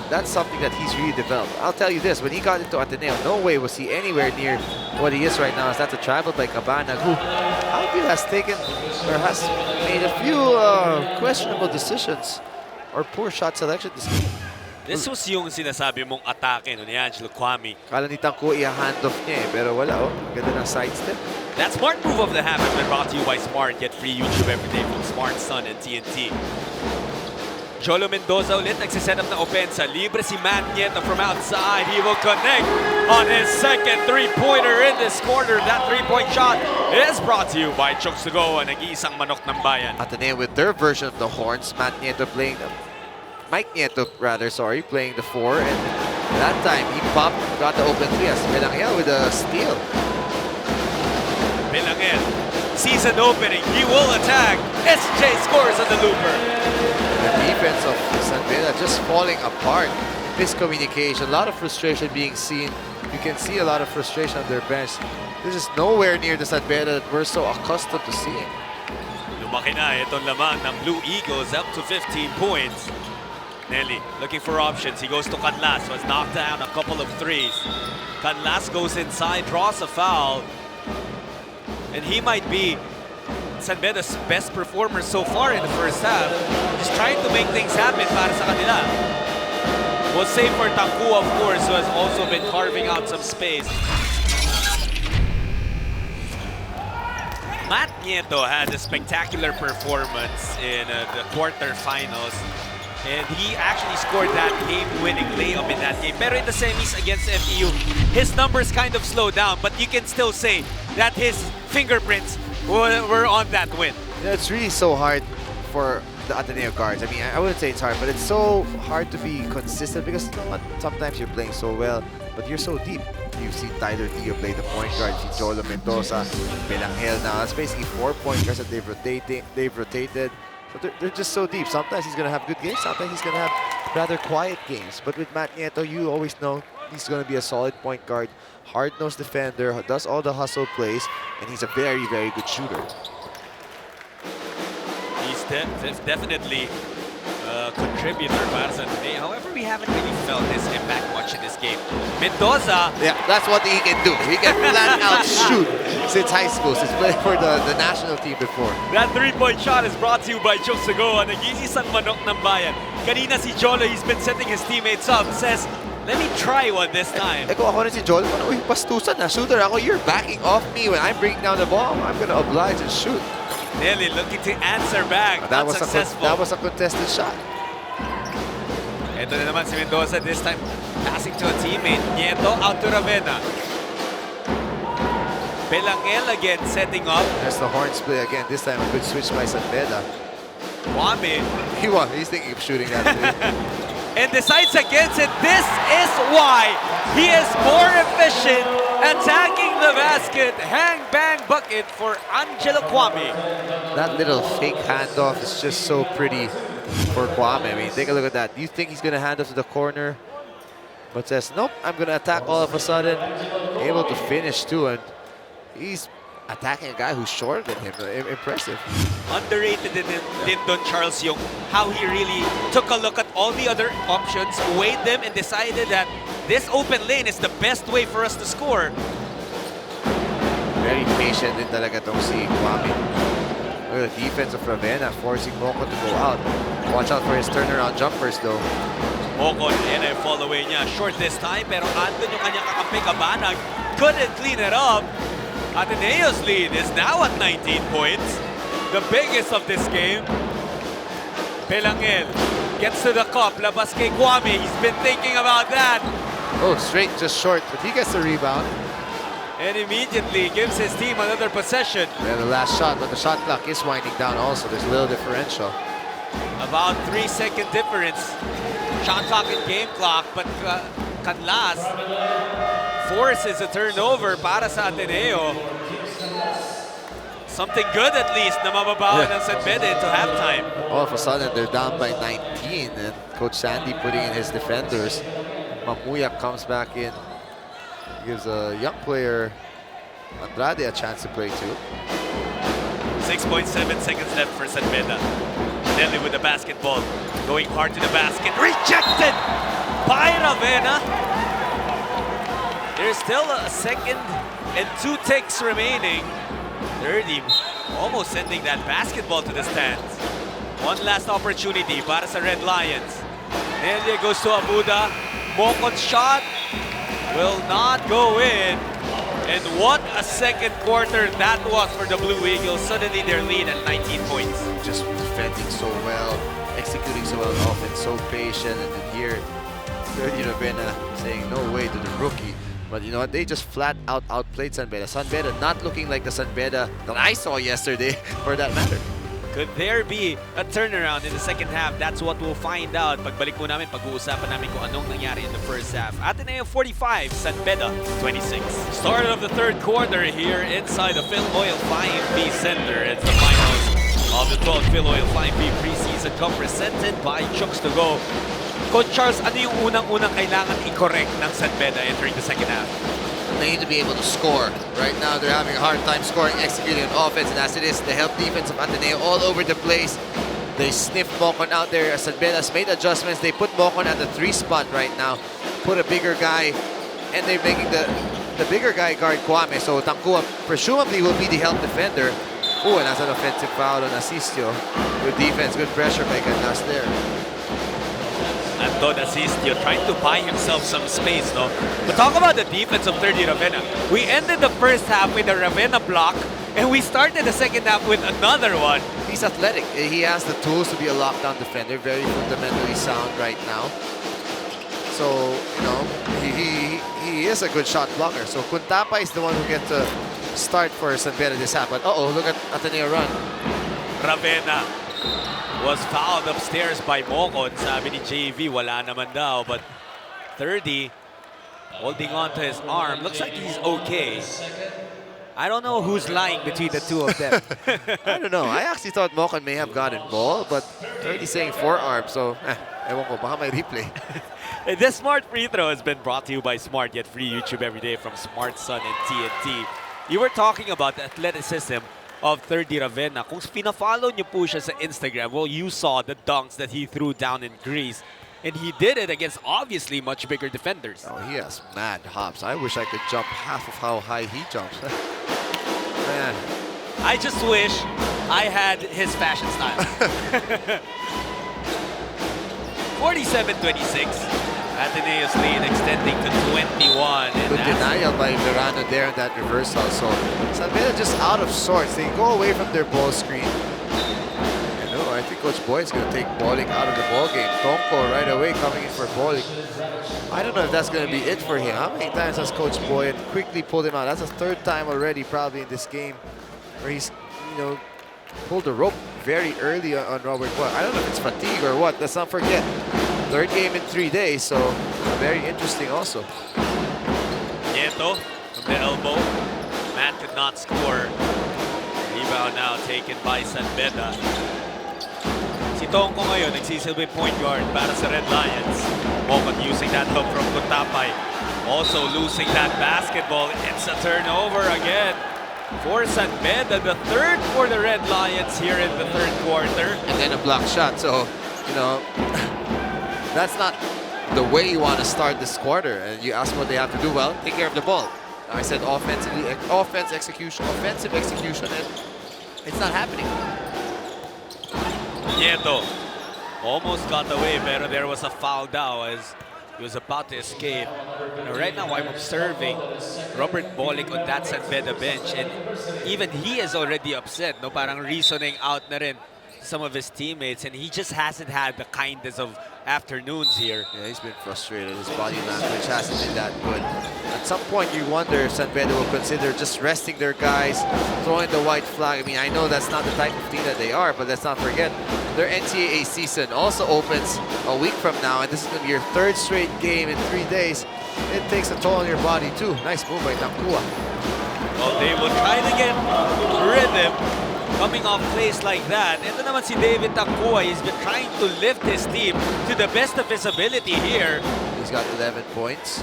Speaker 3: that's something that he's really developed. I'll tell you this, when he got into Ateneo, no way was he anywhere near what he is right now. As that's a travel by Cabana, who I feel has taken or has made a few questionable decisions or poor shot selection this game.
Speaker 2: This was yung sinasabi mong atake ni Angelo Kwame.
Speaker 3: Kala ni Tangko i-handoff niya pero wala Ganda ng sidestep.
Speaker 2: That smart move of the half has been brought to you by Smart. Get free YouTube every day from Smart, Sun, and TNT. Jolo Mendoza ulit nagsiset up na opensa. Libre si Matt Nieto from outside. He will connect on his second three-pointer in this quarter. That three-point shot is brought to you by Chooks to Go, nag-iisang manok ng bayan.
Speaker 3: Ateneo with their version of the horns. Matt Nieto playing Mike Nieto, playing the 4, and that time he popped, got the open 3 as Belangel with a steal.
Speaker 2: Belangel, season opening, he will attack. SJ scores on the looper.
Speaker 3: The defense of San Beda just falling apart. Miscommunication, a lot of frustration being seen. You can see a lot of frustration on their bench. This is nowhere near the San Beda that we're so accustomed to seeing.
Speaker 2: Lumaki na itong laman ng Blue Eagles up to 15 points. Nelly looking for options. He goes to Canlas, was knocked down a couple of threes. Canlas goes inside, draws a foul. And he might be San Beda's best performer so far in the first half. Just trying to make things happen para sa kanila. We'll save for Tangku, of course, who has also been carving out some space. Matt Nieto had a spectacular performance in the quarterfinals. And he actually scored that game-winning layup in that game. Pero in the semis against SBU, his numbers kind of slowed down, but you can still say that his fingerprints were on that win.
Speaker 3: Yeah, it's really so hard for the Ateneo guards. I mean, I wouldn't say it's hard, but it's so hard to be consistent because sometimes you're playing so well, but you're so deep. You've seen Tyler Dio play the point guard, you've seen Jolo Mendoza, Belangel now. That's basically 4 point guards that they've rotated. But they're just so deep. Sometimes he's going to have good games, sometimes he's going to have rather quiet games. But with Matt Nieto, you always know he's going to be a solid point guard, hard-nosed defender, does all the hustle plays, and he's a very, very good shooter.
Speaker 2: He's definitely a contributor para sa today. However, we haven't really felt his impact much in this game. Mendoza.
Speaker 3: Yeah, that's what he can do. He can flat out shoot since high school, since playing for the national team before.
Speaker 2: That three-point shot is brought to you by Chooks to Go, nag-iisang manok ng bayan. Kanina si Jolo, he's been setting his teammates up, says, let me try one this time.
Speaker 3: Kung ako rin si Jolo, uy, pastusan na, shooter ako, you're backing off me when I'm bringing down the ball. I'm gonna oblige and shoot.
Speaker 2: Nelly looking to answer back,
Speaker 3: that was a contested shot.
Speaker 2: Ito na naman si Mendoza, this time passing to a teammate. Nieto out to Ravena. Belangel again setting up.
Speaker 3: There's the horns play again. This time a good switch by San Beda.
Speaker 2: Kwame.
Speaker 3: He's thinking of shooting that three.
Speaker 2: And decides against it. This is why he is more efficient attacking the basket. Hang bang bucket for Angelo Kwame.
Speaker 3: That little fake handoff is just so pretty for Kwame. I mean, take a look at that. You think he's going to hand off to the corner, but says, nope, I'm going to attack all of a sudden. Able to finish too, and he's attacking a guy who's shorter than him. Impressive.
Speaker 2: Underrated din Don Charles Young, how he really took a look at all the other options, weighed them, and decided that this open lane is the best way for us to score.
Speaker 3: Very patient din talaga tong si Kwame. Look at the defense of Ravena, forcing Moko to go out. Watch out for his turnaround jumpers though.
Speaker 2: Moko, and I fall away niya. Short this time, pero andun yung kanyang kakampi Cabanag. Couldn't clean it up. Ateneo's lead is now at 19 points. The biggest of this game. Belangel gets to the cup. Labas kay Kwame. He's been thinking about that.
Speaker 3: Oh, straight, just short, but he gets the rebound.
Speaker 2: And immediately gives his team another possession.
Speaker 3: And the last shot, but the shot clock is winding down also. There's a little differential.
Speaker 2: About 3-second difference. Shot clock and game clock, but Canlas forces a turnover para sa Ateneo. Something good at least na mababawa ng San Beda into halftime.
Speaker 3: All of a sudden, they're down by 19, and Coach Sandy putting in his defenders. Mamuyak comes back in, gives a young player, Andrade, a chance to play too.
Speaker 2: 6.7 seconds left for San Beda. Nelly with the basketball, going hard to the basket, rejected by Ravenna. There's still a second and 2 ticks remaining. 30, almost sending that basketball to the stands. One last opportunity para sa Red Lions. Nelia goes to Abuda. Mokon's shot will not go in. And what a second quarter that was for the Blue Eagles. Suddenly their lead at 19 points.
Speaker 3: Just defending so well, executing so well on offense, so patient, and then here, Ravenna saying no way to the rookie. But you know what? They just flat out outplayed San Beda. San Beda not looking like the San Beda that I saw yesterday, for that matter.
Speaker 2: Could there be a turnaround in the second half? That's what we'll find out. Pagbalik po namin, pag-uusapan namin kung anong nangyari in the first half. Ateneo 45, San Beda 26. Start of the third quarter here inside the Filoil 5B Center. It's the finals of the 12th Filoil 5B Preseason Cup presented by Chooks to Go. Coach Charles, ano yung unang-unang kailangan i-correct ng San Beda entering the second half?
Speaker 3: They need to be able to score. Right now, they're having a hard time scoring, executing on offense, and as it is, the help defense of Ateneo all over the place. They sniffed Mocon out there. San Beda's made adjustments. They put Mocon at the 3 spot right now. Put a bigger guy, and they're making the bigger guy guard Kwame. So Tangkua presumably will be the help defender. Oh, and that's an offensive foul on Asistio. Good defense, good pressure by Ganas there.
Speaker 2: Anton Asistio trying to buy himself some space, no? But talk about the defense of 30 Ravenna. We ended the first half with a Ravenna block, and we started the second half with another one.
Speaker 3: He's athletic. He has the tools to be a lockdown defender. Very fundamentally sound right now. So, you know, he is a good shot blocker. So Kuntapa is the one who gets to start for San Beda this half. But uh-oh, look at Ateneo run.
Speaker 2: Ravenna was fouled upstairs by Mocon. Sabi ni JV, wala naman daw. But 30, holding on to his arm. Looks like he's okay. I don't know who's lying between the two of them.
Speaker 3: I don't know. I actually thought Mocon may have gotten ball, but 30 saying forearm, so ewan ko, baka may replay.
Speaker 2: This Smart Free Throw has been brought to you by Smart, yet free YouTube every day from Smart Sun and TNT. You were talking about the athleticism of 30 Ravenna. Kung pina-follow niyo po siya sa Instagram, well, you saw the dunks that he threw down in Greece. And he did it against obviously much bigger defenders.
Speaker 3: Oh, he has mad hops. I wish I could jump half of how high he jumps. Man.
Speaker 2: I just wish I had his fashion style. 47-26. Ateneo's lead extending to 21.
Speaker 3: Good denial by Verano there in that reversal. So San Beda just out of sorts. They go away from their ball screen. You know, I think Coach Boy is going to take Bowling out of the ball game. Tonko right away coming in for Bowling. I don't know if that's going to be it for him. How many times has Coach Boy quickly pulled him out? That's the 3rd time already probably in this game where he's, you know, pulled the rope very early on Robert Boy. I don't know if it's fatigue or what. Let's not forget. 3rd game in 3 days, so very interesting also.
Speaker 2: Nieto from the elbow. Matt could not score. Rebound now taken by San Beda. Si Tonko ngayon nagsisilbi point guard para sa Red Lions. Mocon using that help from Kutapay. Also losing that basketball. It's a turnover again for San Beda. The 3rd for the Red Lions here in the 3rd quarter.
Speaker 3: And then a block shot, so, you know, that's not the way you want to start this quarter. And you ask what they have to do. Well, take care of the ball. I said offensive execution, and it's not happening.
Speaker 2: Nieto almost got away, but there was a foul down as he was about to escape. Now, right now, I'm observing Robert Bolick on that San Beda bench, and even he is already upset. No, parang reasoning out na rin some of his teammates, and he just hasn't had the kindness of afternoons here.
Speaker 3: Yeah, he's been frustrated. His body language hasn't been that good. At some point, you wonder if San Beda will consider just resting their guys, throwing the white flag. I mean, I know that's not the type of team that they are, but let's not forget, their NCAA season also opens a week from now, and this is going to be your 3rd straight game in 3 days. It takes a toll on your body, too. Nice move by Nakua.
Speaker 2: Well, they will try to get rhythm coming off plays like that. Ito naman si David Tankua, he's been trying to lift his team to the best of his ability here.
Speaker 3: He's got 11 points.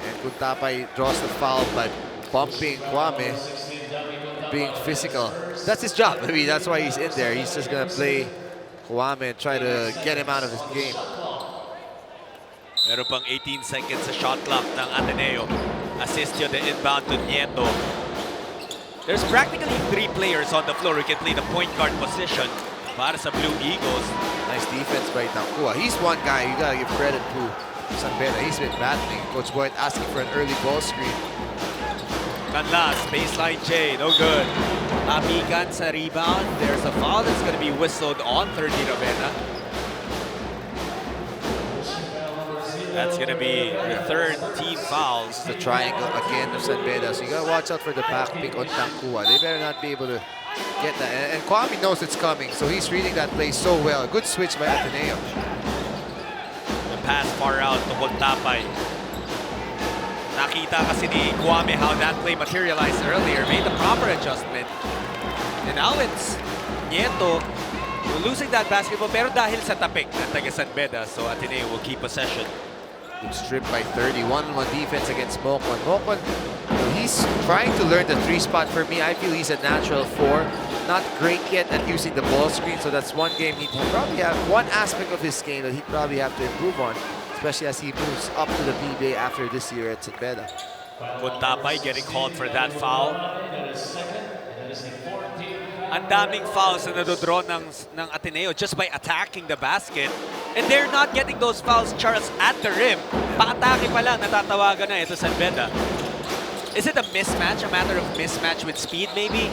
Speaker 3: And Kuntapay draws the foul by bumping Kwame, being physical. That's his job. I mean, that's why he's in there. He's just going to play Kwame and try to get him out of his game.
Speaker 2: Meron pang 18 seconds sa shot clock ng Ateneo. Assist yun the inbound to Nieto. There's practically 3 players on the floor who can play the point guard position para sa Blue Eagles.
Speaker 3: Nice defense by Tankua. He's one guy you gotta give credit to San Beda. He's been battling. Coach Boyd asking for an early ball screen.
Speaker 2: Canlas, baseline J, no good. Apikan sa rebound. There's a foul that's going to be whistled on 30 Ravenna. That's going to be the 3rd team foul.
Speaker 3: It's the triangle again of San Beda. So you gotta watch out for the back pick on Tankua. They better not be able to get that. And Kwame knows it's coming, so he's reading that play so well. Good switch by Ateneo.
Speaker 2: The pass far out to Kuntapay. Nakita kasi ni Kwame how that play materialized earlier. Made the proper adjustment. And now it's Nieto losing that basketball, pero dahil sa tapik ng taga San Beda, so Ateneo will keep possession.
Speaker 3: Good strip by 30. One-on-one defense against Mokon. Mokon, he's trying to learn the 3 spot. For me, I feel he's a natural 4. Not great yet at using the ball screen, so that's one game he'd probably have, one aspect of his game that he'd probably have to improve on, especially as he moves up to the PBA after this year at San Beda.
Speaker 2: Kuntapay getting called for that foul. Ang daming fouls na nadodraw ng Ateneo just by attacking the basket. And they're not getting those fouls, Charles, at the rim. Pa-atake pa lang, natatawagan na ito San Beda. Is it a mismatch, a matter of mismatch with speed maybe?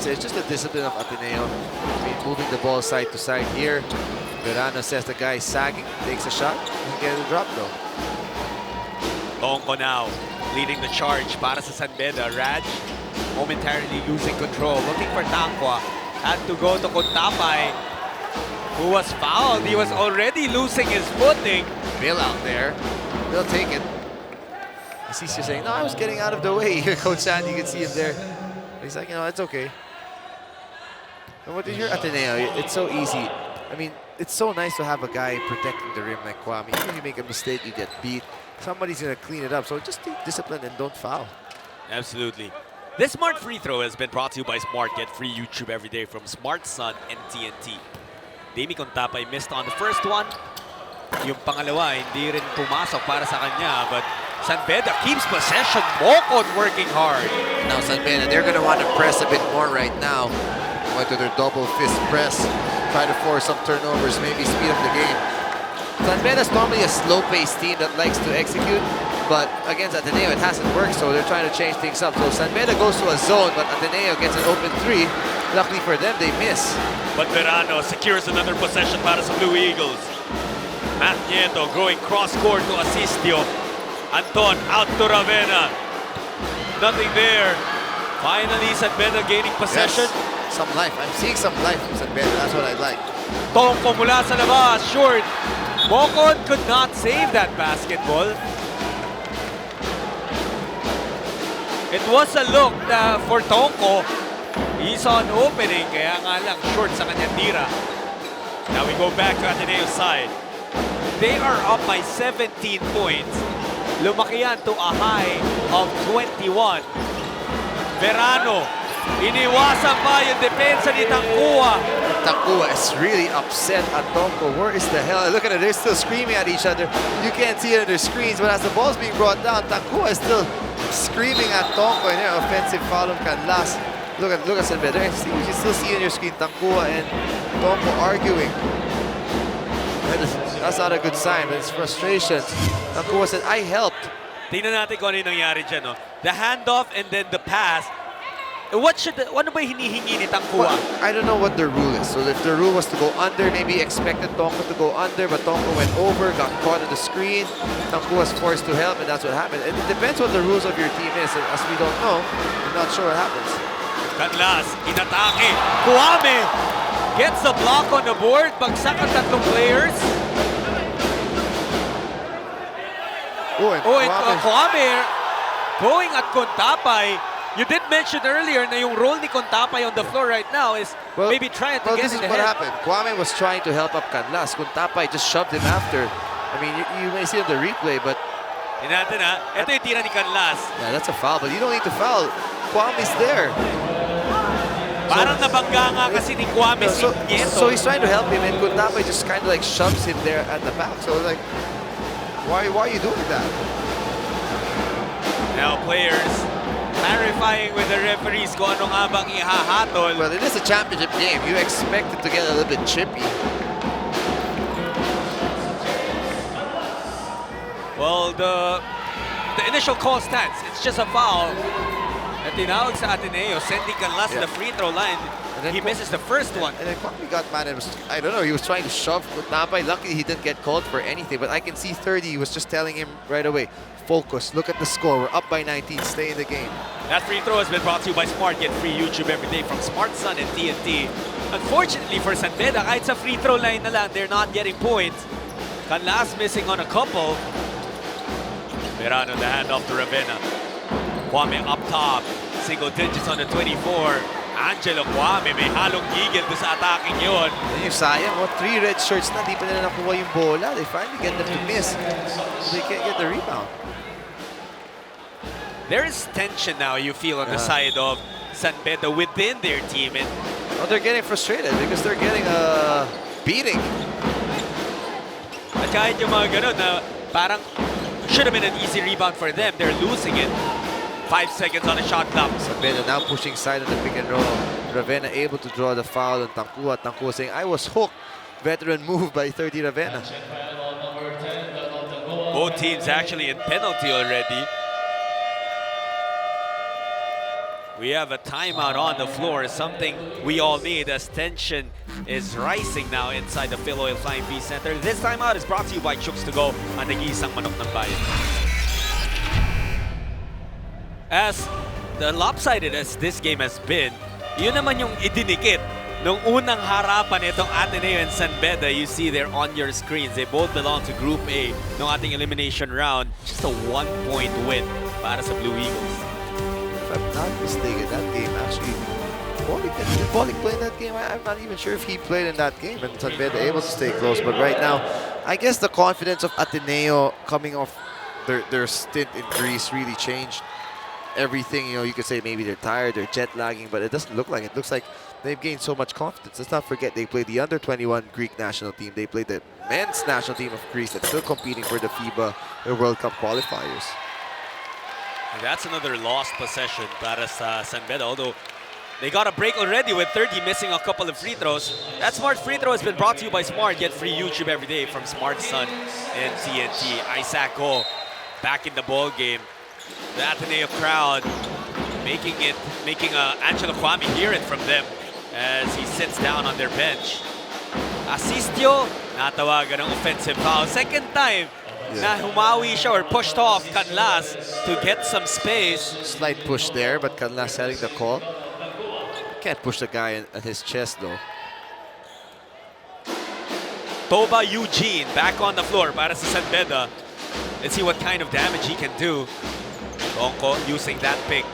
Speaker 3: It's just the discipline of Ateneo. I mean, moving the ball side to side here. Verano says the guy is sagging, takes a shot, and get a drop though.
Speaker 2: Tonko now, leading the charge para sa San Beda. Raj momentarily losing control, looking for Tankua. Had to go to Kuntapay, who was fouled. He was already losing his footing.
Speaker 3: Bill out there. They'll take it. He's just saying, no, I was getting out of the way. Coach Sandy, you can see him there. He's like, you know, it's okay. And what did your Ateneo? It's so easy. I mean, it's so nice to have a guy protecting the rim like Kwame. Even if you make a mistake, you get beat. Somebody's going to clean it up. So just take discipline and don't foul.
Speaker 2: Absolutely. This Smart Free Throw has been brought to you by Smart. Get free YouTube every day from Smart Sun and TNT. Dami Kuntapay missed on the first one. Yung pangalawa, hindi rin pumasok para sa kanya. But San Beda keeps possession. Mokon working hard.
Speaker 3: Now San Beda, they're going to want to press a bit more right now. Going to their double fist press. Try to force some turnovers, maybe speed up the game. San Beda's normally a slow-paced team that likes to execute. But against Ateneo, it hasn't worked, so they're trying to change things up. So San Beda goes to a zone, but Ateneo gets an open 3. Luckily for them, they miss.
Speaker 2: But Verano secures another possession para sa Blue Eagles. Matt Nieto going cross-court to Asistio. Anton out to Ravenna. Nothing there. Finally, San Beda gaining possession.
Speaker 3: Yes, some life. I'm seeing some life from San Beda. That's what I like.
Speaker 2: Tonko mula sa labas, short. Mokon could not save that basketball. It was a look for Tonko. He saw an opening, kaya nga lang short sa kanyang tira. Now we go back to Ateneo's side. They are up by 17 points. Lumaki yan to a high of 21. Verano, iniwasan pa yung depensa ni Tankua.
Speaker 3: Tankua is really upset at Tonko. Where is the hell? Look at it, they're still screaming at each other. You can't see it on their screens, but as the ball's being brought down, Tankua is still screaming at Tonko in an offensive foul of Canlas. Look at San Beda. You can still see on your screen Tankua and Tonko arguing. That's not a good sign, but it's frustration. Tankua said, I helped.
Speaker 2: Tingnan natin kung ano yung nangyari dyan, no? The handoff and then the pass. Ano ba hinihingi ni Tankua?
Speaker 3: Well, I don't know what the rule is. So if the rule was to go under, maybe expected Tonko to go under, but Tonko went over, got caught on the screen. Tankua was forced to help, and that's what happened. And it depends what the rules of your team is. As we don't know, we're not sure what happens.
Speaker 2: Canlas, inatake. Kwame gets the block on the board. Bagsak ang tatlong players.
Speaker 3: And
Speaker 2: Kwame going at Kuntapay. You did mention earlier na yung role ni Contapay on the floor right now is maybe trying to get
Speaker 3: this
Speaker 2: in
Speaker 3: is
Speaker 2: the
Speaker 3: what
Speaker 2: head.
Speaker 3: happened. Kwame was trying to help up Canlas. Contapay just shoved him after. I mean, you may see on the replay, but
Speaker 2: Tingnan natin ha. Ito yung tira ni Canlas.
Speaker 3: yeah, that's a foul. But you don't need to foul. Kwame's there.
Speaker 2: Parang nabangga nga kasi ni Kwame si Nieto.
Speaker 3: So he's trying to help him, and Contapay just kind of like shoves him there at the back. So like, why are you doing that?
Speaker 2: Now players clarifying with the referees kung ano nga bang ihahatol.
Speaker 3: Well, it is a championship game. You expect it to get a little bit chippy.
Speaker 2: Well, the initial call stands. It's just a foul. At tinawag sa Ateneo, sending Canlas to the free throw line. He misses the first one.
Speaker 3: And then Kwame got mad and I don't know, he was trying to shove Contapay. Luckily, he didn't get called for anything. But I can see 30, he was just telling him right away, focus, look at the score. We're up by 19, stay in the game.
Speaker 2: That free throw has been brought to you by Smart. Get free YouTube every day from Smart Sun and TNT. Unfortunately for San Beda, kahit sa free throw line na lang, they're not getting points. Canlas missing on a couple. Verano the handoff to Ravenna. Kwame up top, single digits on the 24. Angelo Kwame, may halong gigil doon sa attacking yun.
Speaker 3: And yung sayang, 3 red shirts na, di pa nila nakuha yung bola. They finally get them to miss. They can't get the rebound.
Speaker 2: There is tension now, you feel, on the side of San Beda within their team. And
Speaker 3: they're getting frustrated because they're getting a beating.
Speaker 2: at kahit yung mga ganun na parang should have been an easy rebound for them, they're losing it. 5 seconds on the shot clock.
Speaker 3: San Beda now pushing side of the pick and roll. Ravenna able to draw the foul on Tankua. Tankua saying, I was hooked. Veteran move by 30 Ravenna.
Speaker 2: Both teams actually in penalty already. We have a timeout on the floor, something we all need as tension is rising now inside the Filoil Flying V Center. This timeout is brought to you by Chooks to Go, ang nag-iisang manok ng bayan. As the lopsided as this game has been, yun naman yung idinikit nung unang harapan itong Ateneo and San Beda. You see there on your screens, they both belong to Group A ng ating elimination round. Just a 1-point win para sa Blue Eagles.
Speaker 3: If I'm not mistaken, that game actually, did Pollock play in that game? I'm not even sure if he played in that game, and San Beda able to stay close. But right now, I guess the confidence of Ateneo coming off their stint in Greece really changed everything. You know, you could say maybe they're tired, they're jet lagging, but it doesn't look like it. It looks like they've gained so much confidence. Let's not forget they played the under-21 Greek national team. They played the men's national team of Greece that's still competing for the FIBA World Cup qualifiers.
Speaker 2: And that's another lost possession para sa San Beda, although they got a break already with 30 missing a couple of free throws. That Smart free throw has been brought to you by Smart. Get free YouTube every day from Smart Sun and TNT. Isaac Go back in the ball game. The Ateneo crowd making Angelo Kwame hear it from them as he sits down on their bench. Asistio, natawagan ng offensive foul. Second time na humawi siya or pushed off Canlas to get some space.
Speaker 3: Slight push there, but Canlas setting the call. Can't push the guy at his chest though.
Speaker 2: Toba Eugene back on the floor para sa San Beda. Let's see what kind of damage he can do. Tonko using that pick.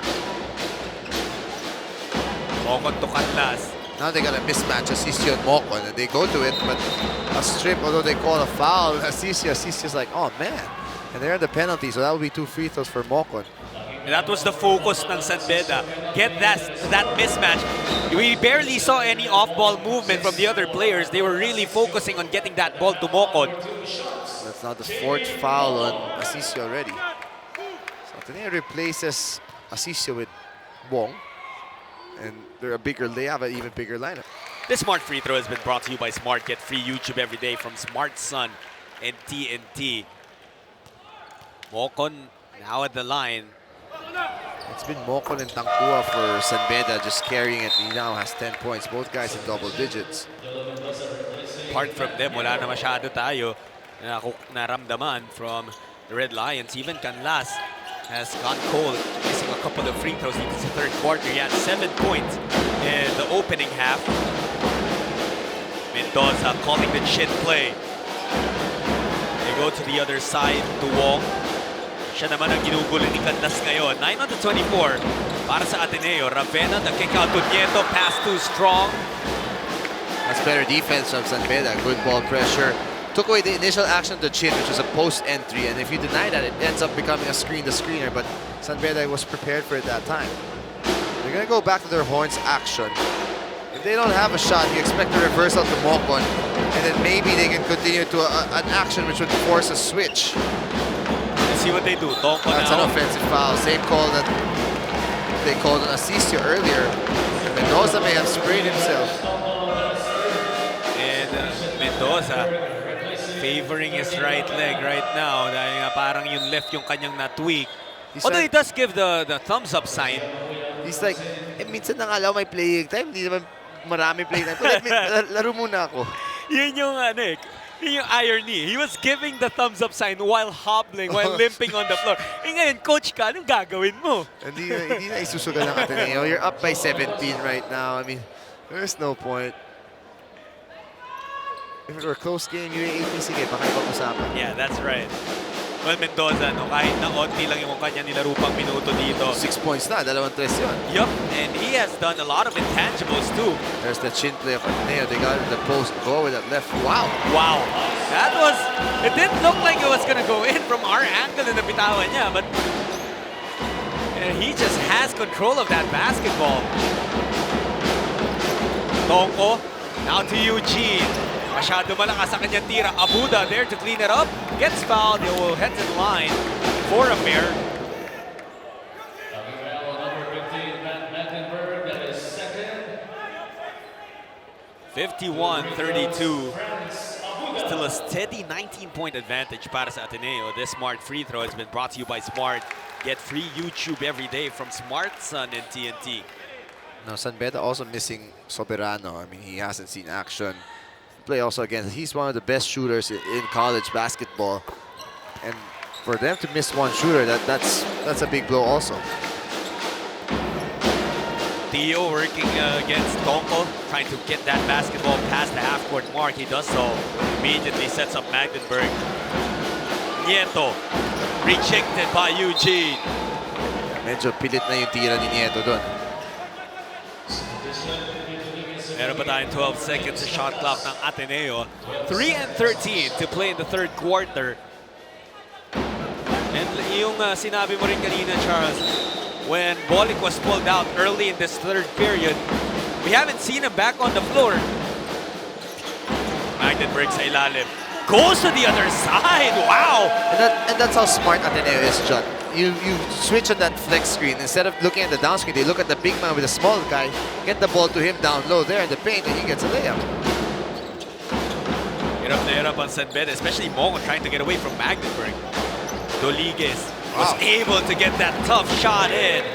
Speaker 2: Mokon to Canlas.
Speaker 3: Now they got a mismatch, Asisio and Mokon, and they go to it, but a strip, although they call a foul, Asisio's like, oh man. And they're in the penalty, so that would be 2 free throws for Mokon.
Speaker 2: And that was the focus ng San Beda. Get that mismatch. We barely saw any off-ball movement from the other players. They were really focusing on getting that ball to Mokon.
Speaker 3: That's now the 4th foul on Asisio already. So Ateneo replaces Asisio with Wong. And they're they have an even bigger lineup.
Speaker 2: This Smart free throw has been brought to you by Smart. Get free YouTube every day from Smart Sun and TNT. Mokon now at the line.
Speaker 3: It's been Mokon and Tankua for San Beda just carrying it. He now has 10 points. Both guys in double digits.
Speaker 2: Apart from them, wala na masyado tayo naramdaman from the Red Lions. Even Canlas has gone cold, missing a couple of free throws in the third quarter. He had 7 points in the opening half. Mendoza calling the chin play. They go to the other side to Wong. Siya naman ang ginugulo ni Canlas ngayon. 9 on the 24 para sa Ateneo. Ravena, the kick out to Nieto. Pass too strong.
Speaker 3: That's better defense from San Beda. Good ball pressure. Took away the initial action of the chin, which was a post entry. And if you deny that, it ends up becoming a screen to screener. But San Beda was prepared for it that time. They're going to go back to their horns action. If they don't have a shot, you expect a reversal to Mokon. And then maybe they can continue to an action which would force a switch.
Speaker 2: Let's see what they do. Tonko
Speaker 3: That's
Speaker 2: now.
Speaker 3: an offensive foul. Same call that they called on Asisio earlier. Mendoza may have sprayed himself.
Speaker 2: And Mendoza favoring his right leg right now dahil nga parang yung left yung kanyang na-tweak. Although he does give the thumbs up sign.
Speaker 3: He's like, minsan na nga lang may playing time, hindi naman marami playing time. Let me, laro muna ako.
Speaker 2: Yun yung yun yung irony. He was giving the thumbs up sign while hobbling, while limping on the floor. Eh ngayon, coach ka, anong gagawin mo?
Speaker 3: hindi na isusugal ng Ateneo. You're up by 17 right now. I mean, there's no point. If it were a close game, UAAP, sige, baka ipag-usapan.
Speaker 2: Yeah, that's right. Well, Mendoza, no, kahit na onti lang yung kanya nilaro pang minuto dito.
Speaker 3: 6 points na, 2-3 yun.
Speaker 2: Yup, and he has done a lot of intangibles too.
Speaker 3: There's the chin play of Ateneo. They got the post go with that left. Wow.
Speaker 2: Wow. That was, it didn't look like it was gonna go in from our angle in the bitawan niya, but he just has control of that basketball. Tonko, now to Eugene. Masyado malakas sa kanyang tira. Abuda there to clean it up. Gets fouled. They will head to the line for a pair. 51-32. Still a steady 19-point advantage para sa Ateneo. This Smart free throw has been brought to you by Smart. Get free YouTube every day from Smart Sun and TNT.
Speaker 3: Now, San Beda also missing Soberano. I mean, he hasn't seen action. Play also against, he's one of the best shooters in college basketball. And for them to miss one shooter, that's a big blow also.
Speaker 2: Theo working against Tonko, trying to get that basketball past the half-court mark. He does so. Immediately sets up Magdenburg. Nieto, rejected by Eugene.
Speaker 3: Medyo pilit na yung tira ni Nieto doon.
Speaker 2: Meron pa tayong 12 seconds sa shot clock ng Ateneo. 3-13 to play in the third quarter. And yung sinabi mo rin kanina, Charles, when Bolik was pulled out early in this third period, we haven't seen him back on the floor. Magdenburg sa ilalim. Goes to the other side. Wow!
Speaker 3: And that's how smart Ateneo is, John. You switch on that flex screen. Instead of looking at the down screen, they look at the big man with the small guy, get the ball to him down low there in the paint, and he gets a layup.
Speaker 2: Hirap na hirap ang San Beda, especially Mongo trying to get away from Magdenburg. Doliguez was able to get that tough shot in.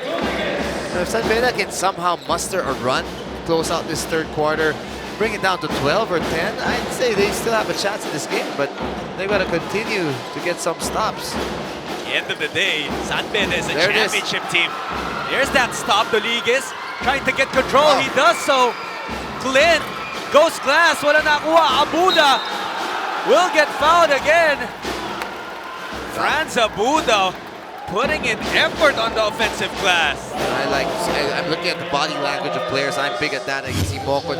Speaker 3: Now, if San Beda can somehow muster a run, close out this third quarter, bring it down to 12 or 10, I'd say they still have a chance in this game, but they've got to continue to get some stops.
Speaker 2: At the end of the day, San Beda is a
Speaker 3: There it is.
Speaker 2: championship team. There's that stop, Doliguez trying to get control. He does so. Clint goes glass. Wala nakuha. Abuda will get fouled again. Franz Abuda putting in effort on the offensive glass.
Speaker 3: I'm looking at the body language of players. I'm big at that. I can see Moko.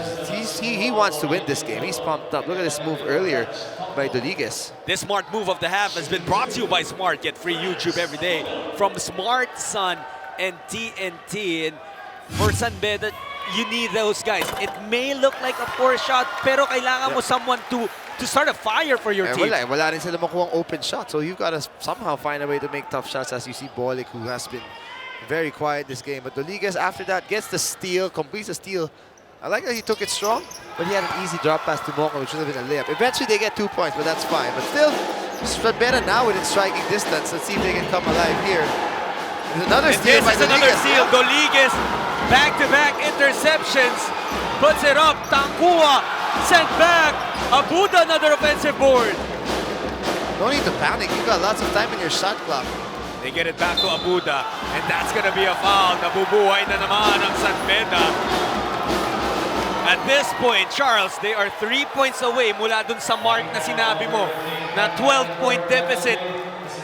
Speaker 3: He wants to win this game. He's pumped up. Look at this move earlier by Doliguez.
Speaker 2: This Smart move of the half has been brought to you by Smart. Get free YouTube every day from Smart Sun and TNT. And for San Beda, you need those guys. It may look like a poor shot, pero kailangan mo someone to start a fire for your team.
Speaker 3: Wala rin sila makuha ang open shot. So you've got to somehow find a way to make tough shots, as you see Bolik, who has been very quiet this game. But Doliguez, after that, gets the steal, completes the steal. I like that he took it strong, but he had an easy drop pass to Moko, which should have been a layup. Eventually, they get 2 points, but that's fine. But still, better now within striking distance. Let's see if they can come alive here. There's another steal by Doliguez.
Speaker 2: Another steal. Doliguez, back-to-back interceptions. Puts it up. Tankua sent back. Abuda, another offensive board.
Speaker 3: No need to panic. You've got lots of time in your shot clock.
Speaker 2: They get it back to Abuda, and that's gonna be a foul. Nabubuhay na naman ang San Beda. At this point, Charles, they are 3 points away mula dun sa mark na sinabi mo, na 12-point deficit.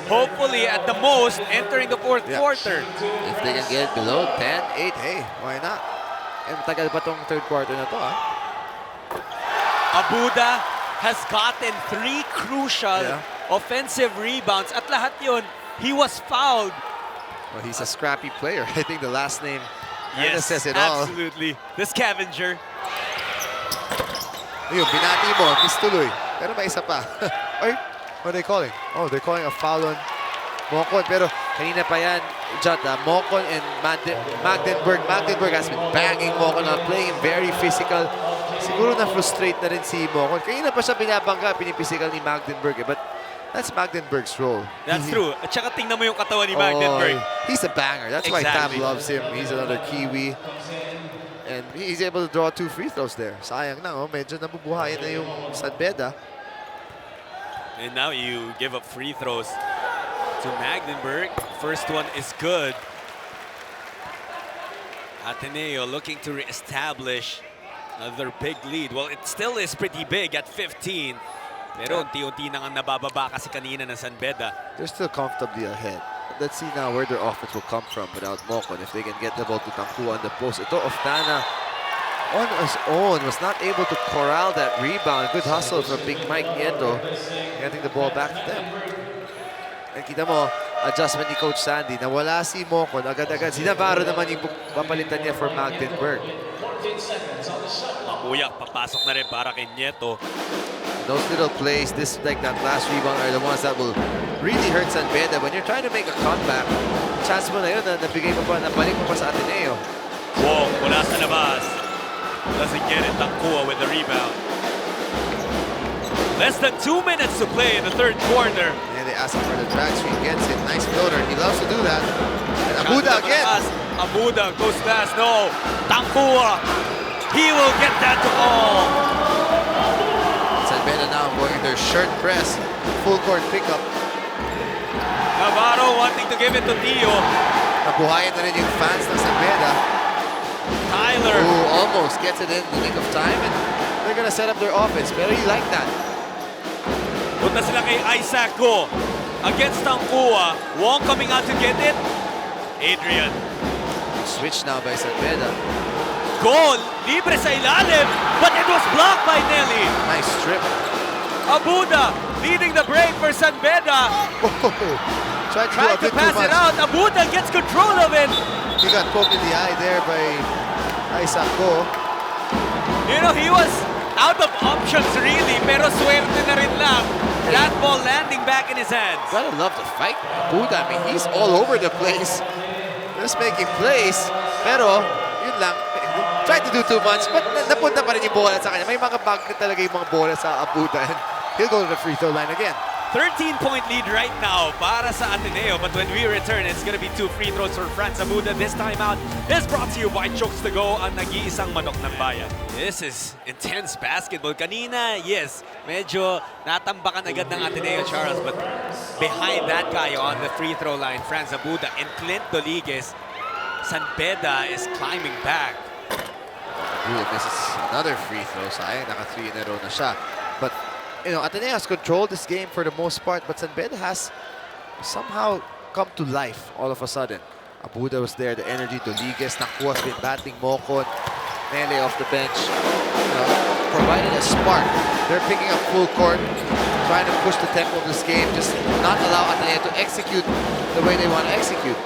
Speaker 2: hopefully at the most entering the fourth
Speaker 3: Yeah.
Speaker 2: quarter.
Speaker 3: If they can get below 10-8, hey, why not? Eh, matagal pa tong third quarter na to, ah.
Speaker 2: Abuda has gotten 3 crucial offensive rebounds. At lahat yun, he was fouled.
Speaker 3: Well, he's a scrappy player. I think the last name kinda says it all.
Speaker 2: Absolutely. The scavenger.
Speaker 3: Ayun, binati mo, miss tuloy. Pero may isa pa. Ay, what are they calling? Oh, they're calling a foul on Mocon. Pero kanina pa yan, Jota, Mocon and Magdenburg. Magdenburg has been banging Mocon, playing very physical. Siguro na-frustrate na rin si Mocon. Kanina pa siya binabangga, pinipisikal ni Magdenburg. But that's Magdenburg's role.
Speaker 2: That's true. At saka tingnan mo yung katawan ni Magdenburg.
Speaker 3: He's a banger. That's why Tab loves him. He's another Kiwi. And he's able to draw 2 free throws there. Sayang na, oh. Medyo nabubuhayan na yung San Beda.
Speaker 2: And now you give up free throws to Magdenburg. First one is good. Ateneo looking to reestablish another big lead. Well, it still is pretty big at 15. Pero unti-unti na nga nabababa kasi kanina ng San Beda.
Speaker 3: They're still comfortably ahead. Let's see now where their offense will come from without Mocon. If they can get the ball to Tankua on the post. Ito, Oftana on his own was not able to corral that rebound. Good hustle from Big Mike Nieto. Getting the ball back to them. And kita mo, adjustment ni Coach Sandy. Nawala si Mocon. Agad-agad. Si Navarro naman yung papalitan niya for Magdenburg.
Speaker 2: Mabuyak, papasok na rin para kay Nieto.
Speaker 3: Those little plays, this like that last rebound, are the ones that will really hurt San Beda. When you're trying to make a comeback, chance mo na yun na nabigay mo pa, nabalik mo pa sa Ateneo.
Speaker 2: Wong, wala sa labas. Doesn't get it. Tankua with the rebound. Less than 2 minutes to play in the third quarter.
Speaker 3: And they ask him for the drag screen. Gets it. Nice floater. He loves to do that. And Abuda again.
Speaker 2: Abuda goes fast. No. Tankua. He will get that to all.
Speaker 3: San Beda now going their shirt press. Full court pickup.
Speaker 2: Navarro wanting to give it to Tio.
Speaker 3: Nabuhayan na rin yung fans ng San Beda.
Speaker 2: Tyler.
Speaker 3: Who almost gets it in the nick of time. And they're gonna set up their offense. Pero you like that.
Speaker 2: Punta sila kay Isaac Go. Against Tankua. Wong coming out to get it. Adrian.
Speaker 3: Switch now by San Beda.
Speaker 2: Goal. Libre sa ilalim. But it was blocked by Nelly.
Speaker 3: Nice strip.
Speaker 2: Abuda leading the break for San Beda.
Speaker 3: Tried
Speaker 2: to pass it out. Abuda gets control of it.
Speaker 3: He got poked in the eye there by Isaac Go.
Speaker 2: You know, he was out of options really, pero swerte na rin lang. That ball landing back in his hands.
Speaker 3: Gotta love to fight Abuda. I mean, he's all over the place. Just making plays. Pero, yun lang. Tried to do too much, but napunta pa rin yung bola sa kanya. May mga magnet talaga yung mga bola sa Abuda. And he'll go to the free throw line again.
Speaker 2: 13-point lead right now para sa Ateneo. But when we return, it's going to be 2 free throws for Franz Abuda. This time out is brought to you by Chokes to Go, ang nag-iisang manok ng bayan. This is intense basketball. Kanina, yes, medyo natambakan agad ng Ateneo, Charles. But behind that guy on the free throw line, Franz Abuda and Clint Doliges, San Beda is climbing back.
Speaker 3: Abuda misses another free throw. Sayang, naka-3 in a row na siya. But, you know, Ateneo has controlled this game for the most part, but San Beda has somehow come to life all of a sudden. Abuda was there, the energy. Doliges, Nakua's been battling Mocon. Mele off the bench, you know, provided a spark. They're picking up full court, trying to push the tempo of this game, just not allow Ateneo to execute the way they want to execute.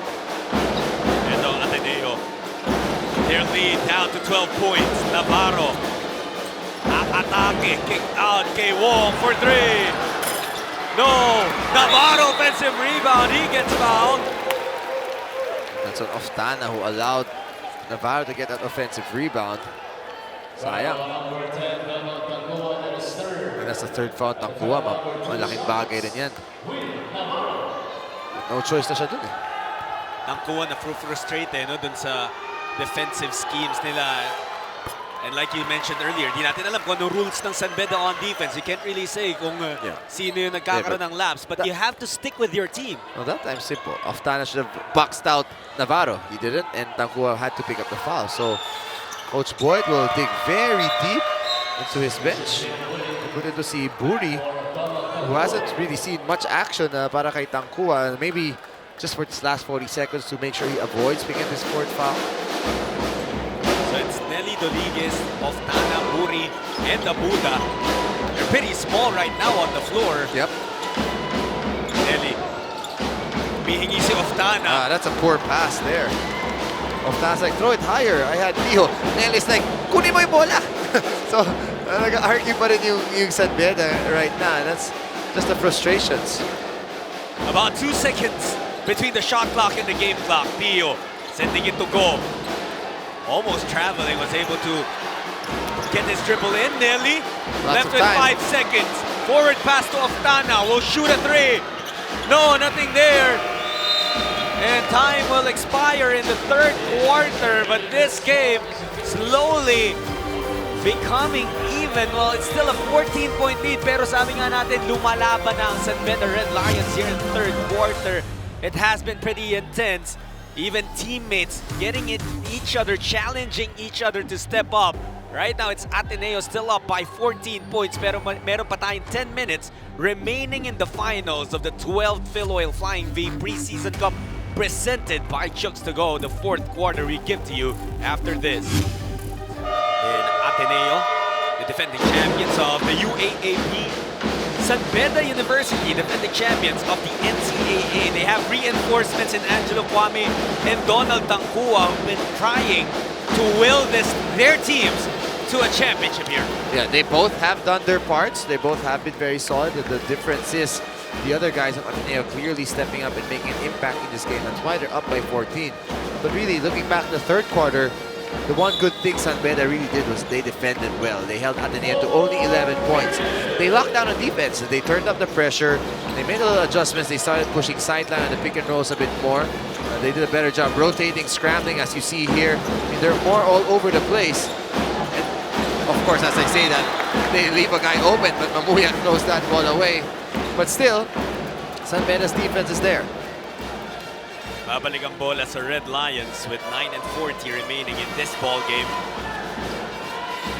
Speaker 2: Ito, Ateneo. Their lead down to 12 points. Navarro. Atake, kick out kay Wong for 3. No! Navarro offensive rebound. He gets fouled.
Speaker 3: That's on Oftana who allowed Navarro to get that offensive rebound. Sayang. And that's the third foul ng Tankua. Malaking bagay rin yan. No choice na siya dun eh.
Speaker 2: Tankua na frustrated no, dun sa defensive schemes nila. And like you mentioned earlier, di natin alam kung ano rules ng San Beda on defense. You can't really say kung sino yung nagkakaroon ng laps. But you have to stick with your team.
Speaker 3: Well, that time simple. Oftana should have boxed out Navarro. He didn't, and Tankua had to pick up the foul. So Coach Boyd will dig very deep into his bench. Put it to see Buri, who who hasn't really seen much action para kay Tangkua. Maybe just for this last 40 seconds to make sure he avoids picking this fourth foul.
Speaker 2: So it's Nelly Doliges, Oftana, Buri, and Abuda. They're pretty small right now on the floor.
Speaker 3: Yep.
Speaker 2: Nelly. Humihingi si Oftana.
Speaker 3: That's a poor pass there. Oftana's like, throw it higher. I had Leo. Nelly's like, kunin mo yung bola. So, nag-argue pa rin yung San Beda right now. That's just the frustrations.
Speaker 2: About 2 seconds between the shot clock and the game clock. Pio sending it to go. Almost traveling, was able to get this dribble in. Nelly left with 5 seconds. Forward pass to Oftana. Will shoot a 3. No, nothing there. And time will expire in the third quarter. But this game slowly becoming even. Well, it's still a 14-point lead. Pero sabi nga natin, lumalaban na ang San Beda Red Lions here in the third quarter. It has been pretty intense. Even teammates getting at each other, challenging each other to step up. Right now, it's Ateneo still up by 14 points. Pero meron pa tayong 10 minutes remaining in the finals of the 12th Filoil Flying V Preseason Cup presented by Chucks to Go. The fourth quarter we give to you after this. In Ateneo, the defending champions of the UAAP, San Beda University, defending champions of the NCAA. They have reinforcements in Angelo Kwame and Donald Tangkua, who've been trying to will their teams to a championship here.
Speaker 3: Yeah, they both have done their parts. They both have been very solid. The difference is the other guys of Ateneo clearly stepping up and making an impact in this game. That's why they're up by 14. But really, looking back in the third quarter, the one good thing San Beda really did was they defended well. They held Ateneo to only 11 points. They locked down on defense. They turned up the pressure. They made a little adjustments. They started pushing sideline and the pick and rolls a bit more. They did a better job rotating, scrambling, as you see here. I mean, they're more all over the place. And of course, as I say that, they leave a guy open, but Mamuya throws that ball away. But still, San Beda's defense is there.
Speaker 2: Babalik ang bola sa Red Lions with 9 and 40 remaining in this ball game.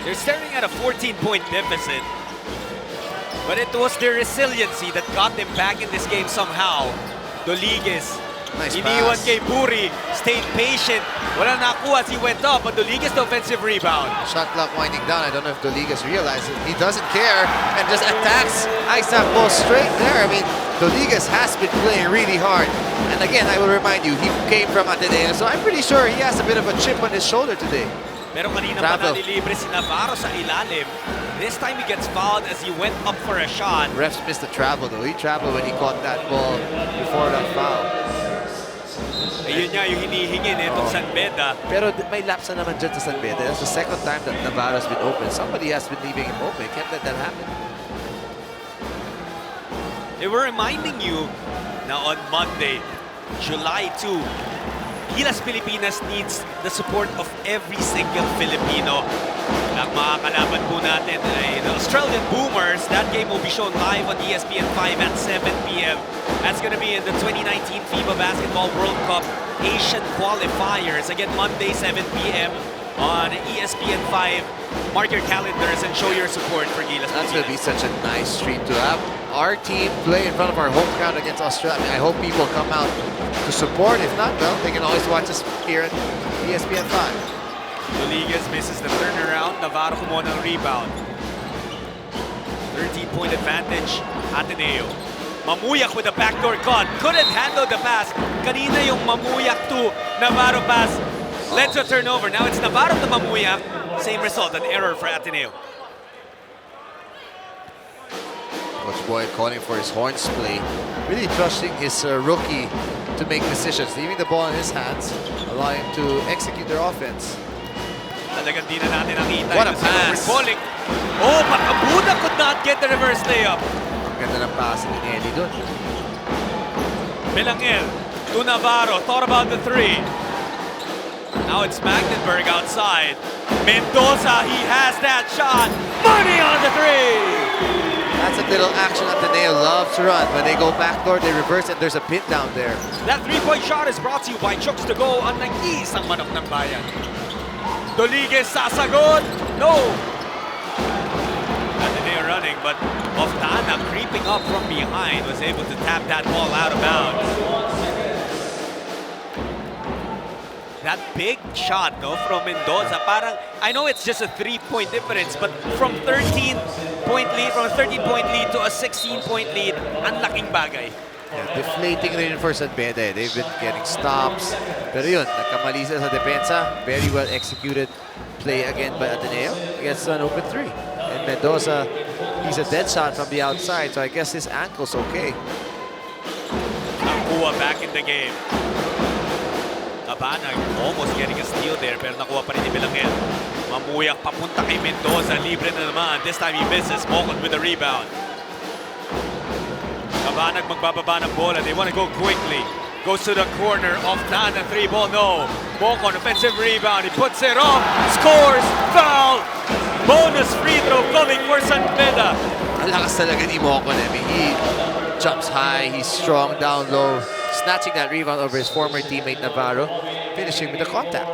Speaker 2: They're staring at a 14-point deficit. But it was their resiliency that got them back in this game somehow. Doliges,
Speaker 3: Nice
Speaker 2: iniwan
Speaker 3: pass.
Speaker 2: kay Buri, stayed patient. Wala nakuha as he went up, but Doliges the offensive rebound.
Speaker 3: Shot clock winding down. I don't know if Doliges realizes it. He doesn't care and just attacks Isaac ball straight there. I mean, Doliges has been playing really hard. And again, I will remind you, he came from Ateneo, so I'm pretty sure he has a bit of a chip on his shoulder today.
Speaker 2: Pero kanina pa nalilibre si Navarro sa ilalim. This time he gets fouled as he went up for a shot.
Speaker 3: Refs missed the travel though. He traveled when he caught that ball before that foul.
Speaker 2: Ayun nga yung hinihingi nitong San Beda.
Speaker 3: Pero may lapse na naman dyan sa San Beda. That's the second time that Navarro's been open. Somebody has been leaving him open. Can't let that happen.
Speaker 2: They were reminding you na on Monday, July 2, Gilas Pilipinas needs the support of every single Filipino. Ang mga kalaban po natin ay the Australian Boomers. That game will be shown live on ESPN5 at 7 p.m. That's going to be in the 2019 FIBA Basketball World Cup Asian Qualifiers. Again, Monday, 7 p.m. on ESPN5. Mark your calendars and show your support for Gilas.
Speaker 3: That's going to be such a nice treat to have our team play in front of our home crowd against Australia. I mean, I hope people come out to support. If not, well, they can always watch us here at ESPN5.
Speaker 2: Doliges misses the turnaround. Navarro kumuha ng rebound. 13-point advantage, Ateneo. Mamuyak with a backdoor cut. Couldn't handle the pass. Kanina yung Mamuyak to Navarro pass led to a turnover. Now it's Navarro to Mamuyak. Same result, an error for Ateneo.
Speaker 3: Coach Boyd calling for his horns play. Really trusting his rookie to make decisions. Leaving the ball in his hands, allowing him to execute their offense.
Speaker 2: Talagang di na natin nakita.
Speaker 3: What a pass!
Speaker 2: Oh, but Abuda could not get the reverse layup.
Speaker 3: Ganda ng pass ni Nelly doon.
Speaker 2: Belangel to Navarro. Thought about the three. Now it's Magdenburg outside. Mendoza, he has that shot. Money on the three!
Speaker 3: That's a little action Ateneo loves to run. When they go backdoor, they reverse and there's a pin down there.
Speaker 2: That three-point shot is brought to you by Chucks to Go, ang nag-iisang manok ng bayan. Doliges sasagot. No! Ateneo running, but Oftana creeping up from behind was able to tap that ball out of bounds. That big shot, no, from Mendoza, parang, I know it's just a 3-point difference, but from a 13-point lead to a 16-point lead, ang laking bagay.
Speaker 3: Yeah, deflating rin for San Beda. They've been getting stops. Pero yun, nagkamali sila sa depensa. Very well executed play again by Ateneo. Gets an open three. And Mendoza, he's a dead shot from the outside, so I guess his ankle's okay.
Speaker 2: Nakuha back in the game. Cabana almost getting a steal there, pero nakuha pa rin ni Bilangel. Mamuyak papunta kay Mendoza. Libre na naman. This time he misses. Mocon with the rebound. Cabanag magbababa ng bola. They want to go quickly. Goes to the corner. Oftana, 3-ball, no. Mocon, offensive rebound. He puts it off. Scores. Foul. Bonus free throw coming for San Beda.
Speaker 3: Ang lakas talaga ni Mocon. I mean, he jumps high. He's strong down low. Snatching that rebound over his former teammate Navarro. Finishing with the contact.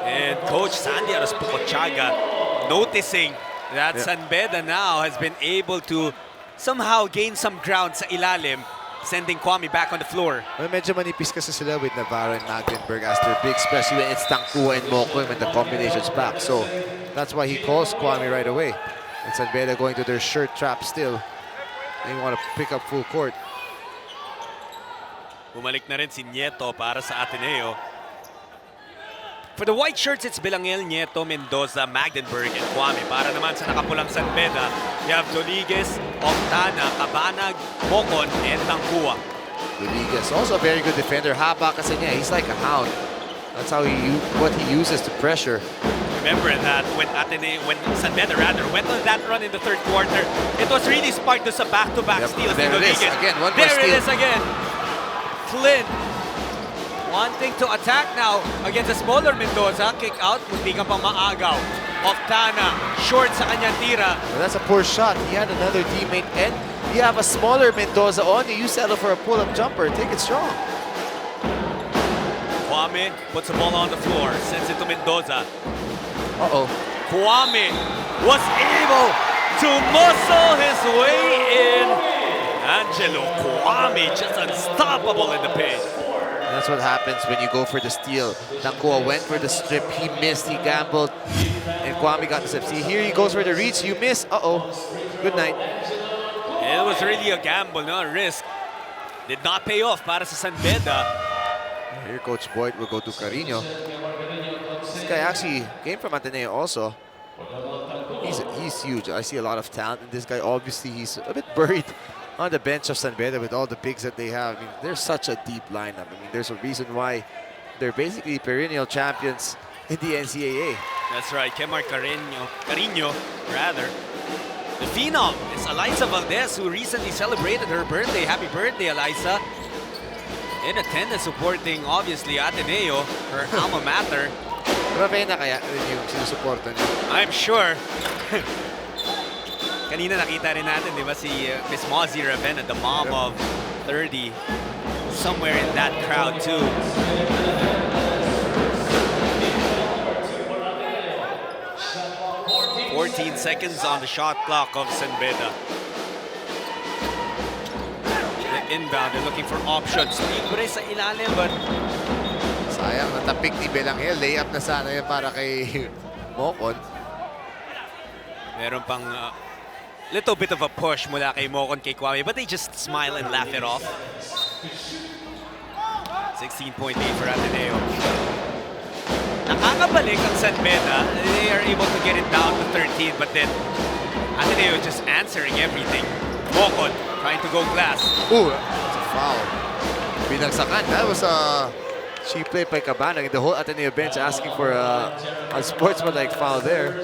Speaker 2: And Coach Sandy Araspucochaga noticing that San Beda now has been able to somehow gain some ground sa ilalim, sending Kwame back on the floor.
Speaker 3: Well, medyo manipis kasi sila with Navarro and Magdenberg as their big, especially when it's Tankua and Mocon when the combination's back. So that's why he calls Kwame right away. And San Beda going to their shirt trap still. They want to pick up full court.
Speaker 2: Bumalik na rin si Nieto para sa Ateneo. For the white shirts, it's Bilangel, Nieto, Mendoza, Magdenberg, and Kwame. Para naman sa nakapulang San Beda, you have Doliguez, Oftana, Cabanag, Mocon, and Tankua.
Speaker 3: Rodriguez, also a very good defender. Haba kasi niya, he's like a hound. That's how what he uses to pressure.
Speaker 2: Remember that when San Beda went on that run in the third quarter, it was really sparked to sa back-to-back steals.
Speaker 3: There it is again, one more
Speaker 2: there
Speaker 3: steal.
Speaker 2: It is again. Flynn wanting to attack now against a smaller Mendoza. Kick out, munti ka pang maagaw. Oftana, short sa kanyang tira.
Speaker 3: Well, that's a poor shot. He had another teammate and you have a smaller Mendoza on you. You settle for a pull-up jumper. Take it strong.
Speaker 2: Kwame puts the ball on the floor, sends it to Mendoza.
Speaker 3: Uh-oh.
Speaker 2: Kwame was able to muscle his way in. Angelo Kwame just unstoppable in the paint.
Speaker 3: That's what happens when you go for the steal. Tankua went for the strip, he missed, he gambled, and Kwame got the step. See, here he goes for the reach, you miss, uh-oh. Good night.
Speaker 2: It was really a gamble, no? A risk. Did not pay off para sa San Beda.
Speaker 3: Here Coach Boyd will go to Carino. This guy actually came from Ateneo also. He's huge. I see a lot of talent in this guy. Obviously, he's a bit buried on the bench of San Beda with all the bigs that they have. I mean, they're such a deep lineup. I mean, there's a reason why they're basically perennial champions in the NCAA.
Speaker 2: That's right, Kemar Carino, rather. The phenom is Eliza Valdez, who recently celebrated her birthday. Happy birthday, Eliza. In attendance, supporting, obviously, Ateneo, her alma mater.
Speaker 3: Ravenna kaya yung sinusuporta niya.
Speaker 2: I'm sure. Kanina nakita rin natin, di ba, si Miss Mozzie Ravenna, the mom of 30, somewhere in that crowd too. "14 seconds on the shot clock of San Beda. The inbound, they're looking for options. Libre sa ilalim, but
Speaker 3: Sayang, natapik ni Belangel. Layup na sana yan para kay Mocon.
Speaker 2: meron pang little bit of a push mula kay Mocon, kay Kwame, but they just smile and laugh it off. 16-point lead for Ateneo. Nakakabalik ang San Beda. They are able to get it down to 13, but then Ateneo just answering everything. Mocon trying to go glass.
Speaker 3: Ooh, that's a foul. Binagsakan. That was a cheap play by Cabanag. The whole Ateneo bench asking for a sportsmanlike foul there.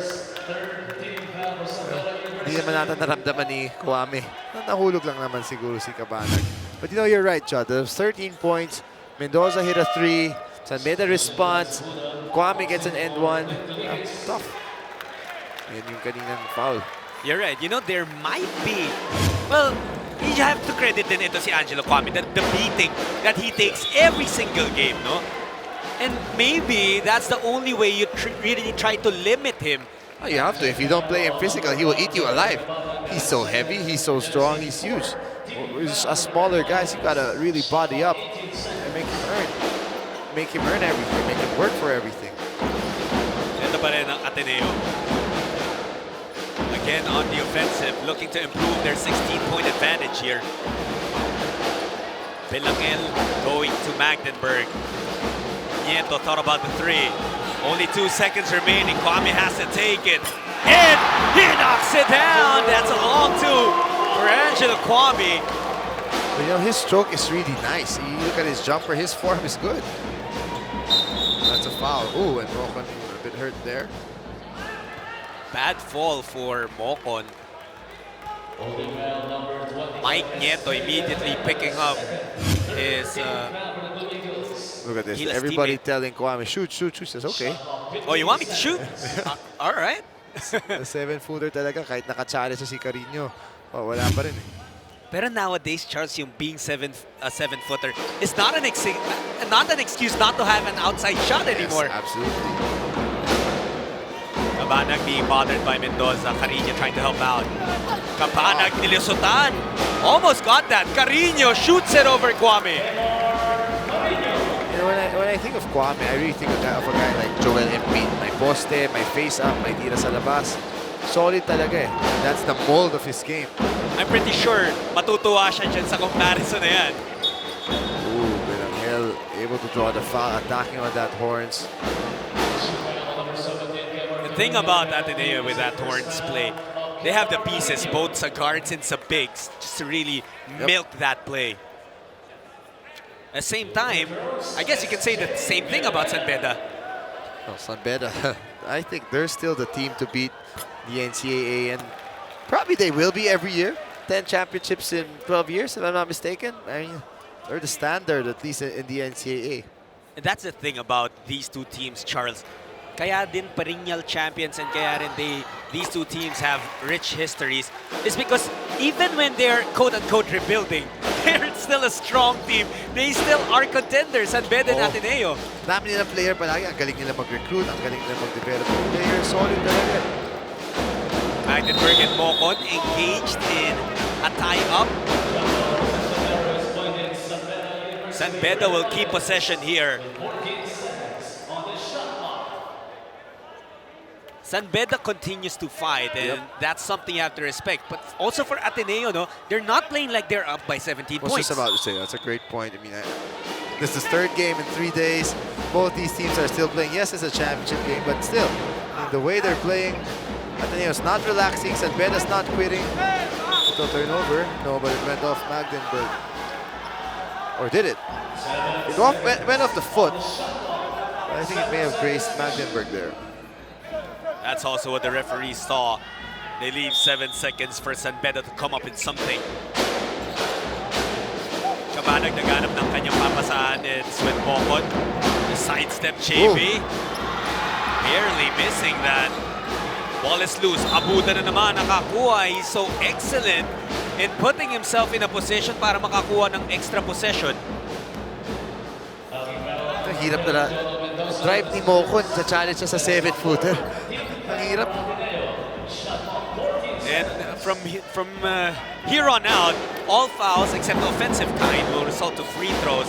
Speaker 3: Hindi naman natin naramdaman ni Kwame. Nahulog lang naman siguro si Cabanag. But you know, you're right, Chad. There's 13 points. Mendoza hit a 3. San Beda response. Kwame gets an end one. Tough. Yan yung kaninang foul.
Speaker 2: You're right. You know, there might be, well, you have to credit din ito si Angelo Kwame, the beating that he takes every single game, no? And maybe that's the only way you really try to limit him
Speaker 3: Oh, you have to. If you don't play him physical, he will eat you alive. He's so heavy, he's so strong, he's huge. As smaller guys, you gotta really body up and make him earn. Make him earn everything, make him work for everything.
Speaker 2: Ito pa rin ang Ateneo. Again on the offensive, looking to improve their 16-point advantage here. Vilangel going to Magdeburg. Nieto thought about the three. Only 2 seconds remaining. Kwame has to take it. And he knocks it down. That's a long two for Angelo Kwame.
Speaker 3: But you know, his stroke is really nice. You look at his jumper, his form is good. That's a foul. Ooh, and Mokon a bit hurt there.
Speaker 2: Bad fall for Mokon. Mike Nieto immediately picking up his...
Speaker 3: Look at this.
Speaker 2: Gila's
Speaker 3: Everybody
Speaker 2: teammate.
Speaker 3: telling Kwame, shoot, shoot, shoot. Says, okay.
Speaker 2: Oh, you want me to shoot? All right.
Speaker 3: A 7-footer talaga, kahit naka-challenge si Carino. Oh, wala pa rin eh.
Speaker 2: Pero nowadays, Charles, yung being a seven-footer is not an excuse not to have an outside shot anymore.
Speaker 3: Yes, absolutely.
Speaker 2: Kabanag being bothered by Mendoza. Carino trying to help out. Kabanag nilusutan. Almost got that. Carino shoots it over Kwame.
Speaker 3: You know, when I think of Kwame, I really think of a guy like Joel Embiid. May poste, may face up, may tira sa labas. Solid talaga eh. That's the mold of his game.
Speaker 2: I'm pretty sure matutuwa siya dyan sa comparison na yan.
Speaker 3: Ooh, Vilangel able to draw the foul, attacking on that horns.
Speaker 2: The thing about Ateneo with that horns play, they have the pieces, both sa guards and sa bigs, just to really milk that play. At the same time, I guess you can say the same thing about San Beda.
Speaker 3: Oh, San Beda, I think they're still the team to beat the NCAA, and probably they will be every year. 10 championships in 12 years, if I'm not mistaken. I mean, they're the standard, at least in the NCAA.
Speaker 2: And that's the thing about these two teams, Charles. Kaya din perennial champions and kaya rin these two teams have rich histories is because even when they're quote-unquote rebuilding, they're still a strong team. They still are contenders, San Beda and Ateneo.
Speaker 3: Dami nilang player palagi. Ang galing nila mag-recruit, ang galing nila mag-develop ng player. Solid talaga.
Speaker 2: Magdeburg and Mokon engaged in a tie-up. San Beda will keep possession here. San Beda continues to fight, and that's something you have to respect. But also for Ateneo, no, they're not playing like they're up by 17
Speaker 3: I was
Speaker 2: points.
Speaker 3: just about to say, that's a great point. I mean, this is third game in 3 days. Both these teams are still playing. Yes, it's a championship game, but still, I mean, the way they're playing, Ateneo's not relaxing, San Beda's not quitting. Little turnover. No, but it went off Magdeburg. Or did it? It went off the foot. But I think it may have graced Magdeburg there.
Speaker 2: That's also what the referee saw. They leave 7 seconds for San Beda to come up with something. Kabanag naghanap ng kanyang papasahan. It's with Mokon. The sidestep JV. Barely missing that. Ball is loose. Abuda na naman nakakuha. He's so excellent in putting himself in a position para makakuha ng extra possession.
Speaker 3: Ang hirap na drive ni Mokon sa challenge sa 7-footer. Ang hirap.
Speaker 2: And from here on out, all fouls except the offensive kind will result to free throws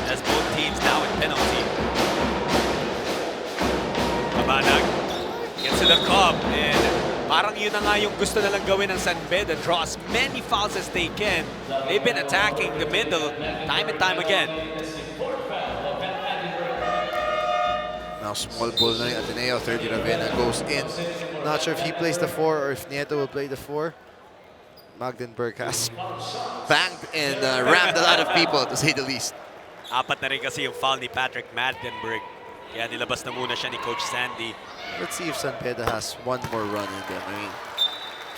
Speaker 2: as both teams now in penalty. Kabanag gets to the cup, and parang yun na nga yung gusto nalang gawin ng San Beda, draw as many fouls as they can. They've been attacking the middle time and time again.
Speaker 3: Now small ball na yung Ateneo. 30 Ravena goes in. Not sure if he plays the 4 or if Nieto will play the 4. Magdeburg has banged and rammed a lot of people, to say the least.
Speaker 2: Apat na rin kasi yung foul ni Patrick Magdeburg. Kaya nilabas na muna siya ni Coach Sandy.
Speaker 3: Let's see if San Beda has one more run in them. I mean,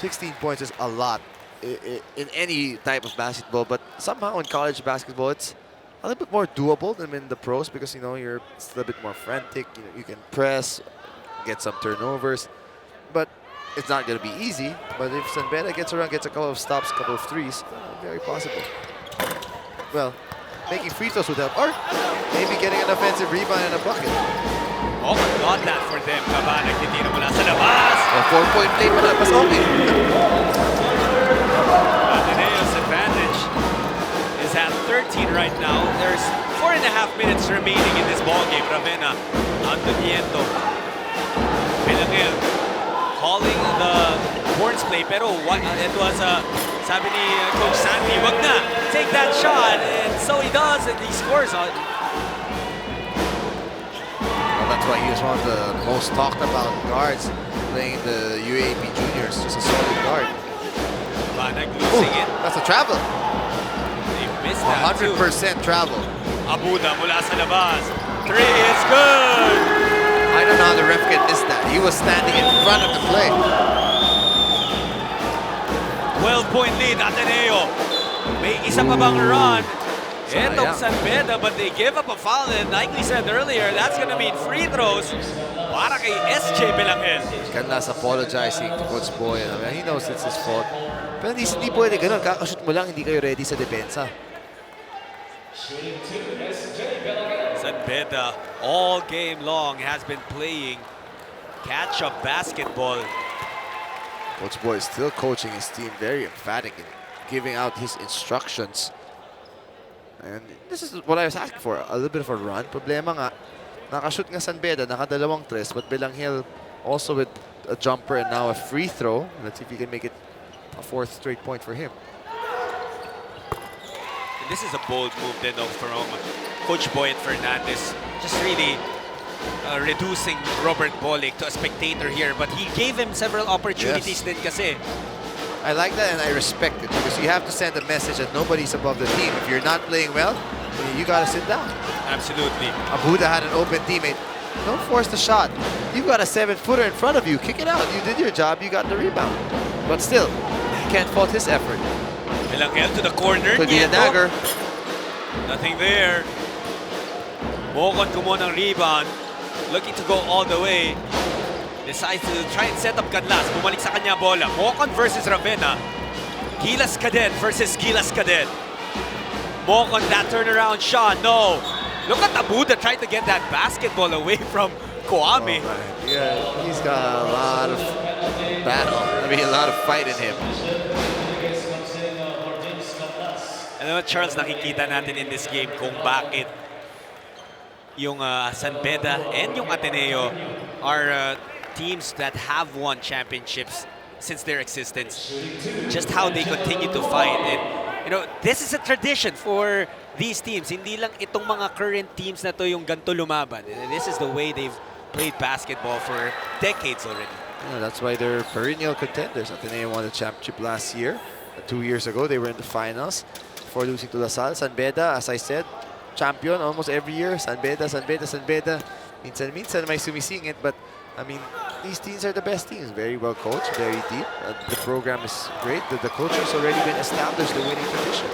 Speaker 3: 16 points is a lot in any type of basketball, but somehow in college basketball, it's a little bit more doable than in the pros because, you know, you're still a bit more frantic. You know, you can press, get some turnovers, but it's not going to be easy. But if San Beda gets around, gets a couple of stops, a couple of threes, very possible. Well, making free throws would help, or maybe getting an offensive rebound and a bucket.
Speaker 2: Mocon got that for them. Kaba, nagtitira mula sa labas.
Speaker 3: A 4-point play pa na, mas okay.
Speaker 2: Ateneo's advantage is at 13 right now. There's 4.5 minutes remaining in this ballgame. Ravenna, Antoniento, Pelangel, calling the horns play. Pero it was sabi ni Coach Sandy, wag na, take that shot. And so he does, and he scores on.
Speaker 3: Well, that's why he was one of the most talked about guards playing the UAP juniors. Just a solid guard.
Speaker 2: Banag losing it.
Speaker 3: That's a travel.
Speaker 2: They missed that
Speaker 3: 100% travel.
Speaker 2: Abuda mula sa labas. 3 is good!
Speaker 3: I don't know how the ref can miss that. He was standing in front of the play.
Speaker 2: 12-point lead, Ateneo. May isa pa bang run? Etong San Beda, but they give up a foul. And like we said earlier, that's gonna mean free throws para kay SJ Pelangel.
Speaker 3: Canlas apologizing to Coach Boy. I mean, he knows it's his fault. Pero hindi pwede ganun. Kakashoot mo lang, hindi kayo ready sa depensa.
Speaker 2: San Beda all game long has been playing catch-up basketball.
Speaker 3: Coach Boy is still coaching his team, very emphatic in giving out his instructions. And this is what I was asking for, a little bit of a run. Problema nga, nakashoot nga San Beda, nakadalawang tres, but Belangel also with a jumper and now a free throw. Let's see if he can make it a 4th straight point for him.
Speaker 2: And this is a bold move then from Coach Boy and Fernandez. Just really reducing Robert Bolick to a spectator here, but he gave him several opportunities din kasi.
Speaker 3: I like that and I respect it because you have to send a message that nobody's above the team. If you're not playing well, you gotta sit down.
Speaker 2: Absolutely.
Speaker 3: Abuda had an open teammate. Don't force the shot. You've got a 7-footer in front of you. Kick it out. You did your job. You got the rebound. But still, you can't fault his effort.
Speaker 2: Belangel to the corner.
Speaker 3: Could be a dagger.
Speaker 2: Nothing there. Mocon kumuha ng rebound. Looking to go all the way. Decides to try and set up Canlas. Bumalik sa kanya bola. Mocon versus Ravenna. Gilas Cadet versus Gilas Cadet. Mocon, that turnaround shot. No. Look at Abuda trying to get that basketball away from Kwame.
Speaker 3: Oh, yeah, he's got a lot of battle. I mean, a lot of fight in him.
Speaker 2: Alam mo, Charles, nakikita natin in this game kung bakit yung San Beda and yung Ateneo are teams that have won championships since their existence. Just how they continue to fight. And, you know, this is a tradition for these teams. Hindi lang itong mga current teams na to yung ganito lumaban. This is the way they've played basketball for decades already.
Speaker 3: Yeah, that's why they're perennial contenders. Ateneo won the championship last year. 2 years ago, they were in the finals before losing to LaSalle. San Beda, as I said, champion almost every year. San Beda, San Beda, San Beda. Minsan may sumisingit, but I mean, these teams are the best teams. Very well coached, very deep. The program is great. The culture has already been established, the winning tradition.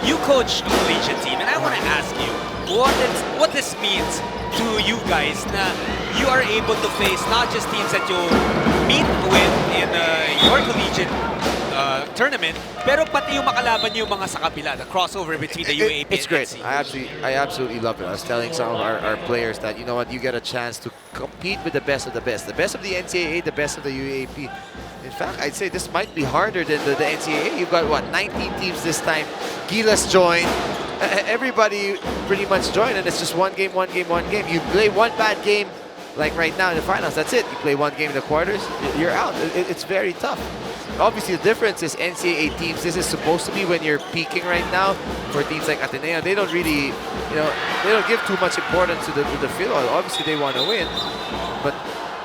Speaker 2: You coach a collegiate team, and I want to ask you what this means to you guys na you are able to face not just teams that you meet with in your collegiate tournament, pero pati yung makalaban yung mga sa kabila, the crossover between the UAP
Speaker 3: It's
Speaker 2: and
Speaker 3: great.
Speaker 2: NC.
Speaker 3: I absolutely love it. I was telling some of our players that, you know what, you get a chance to compete with the best of the best. The best of the NCAA, the best of the UAP. In fact, I'd say this might be harder than the NCAA. You've got, what, 19 teams this time. Gilas joined. Everybody pretty much joined, and it's just one game, one game, one game. You play one bad game, like right now in the finals, that's it. You play one game in the quarters, you're out. It's very tough. Obviously, the difference is NCAA teams. This is supposed to be when you're peaking right now. For teams like Ateneo, they don't really, you know, they don't give too much importance to the Filoil. Obviously, they want to win, but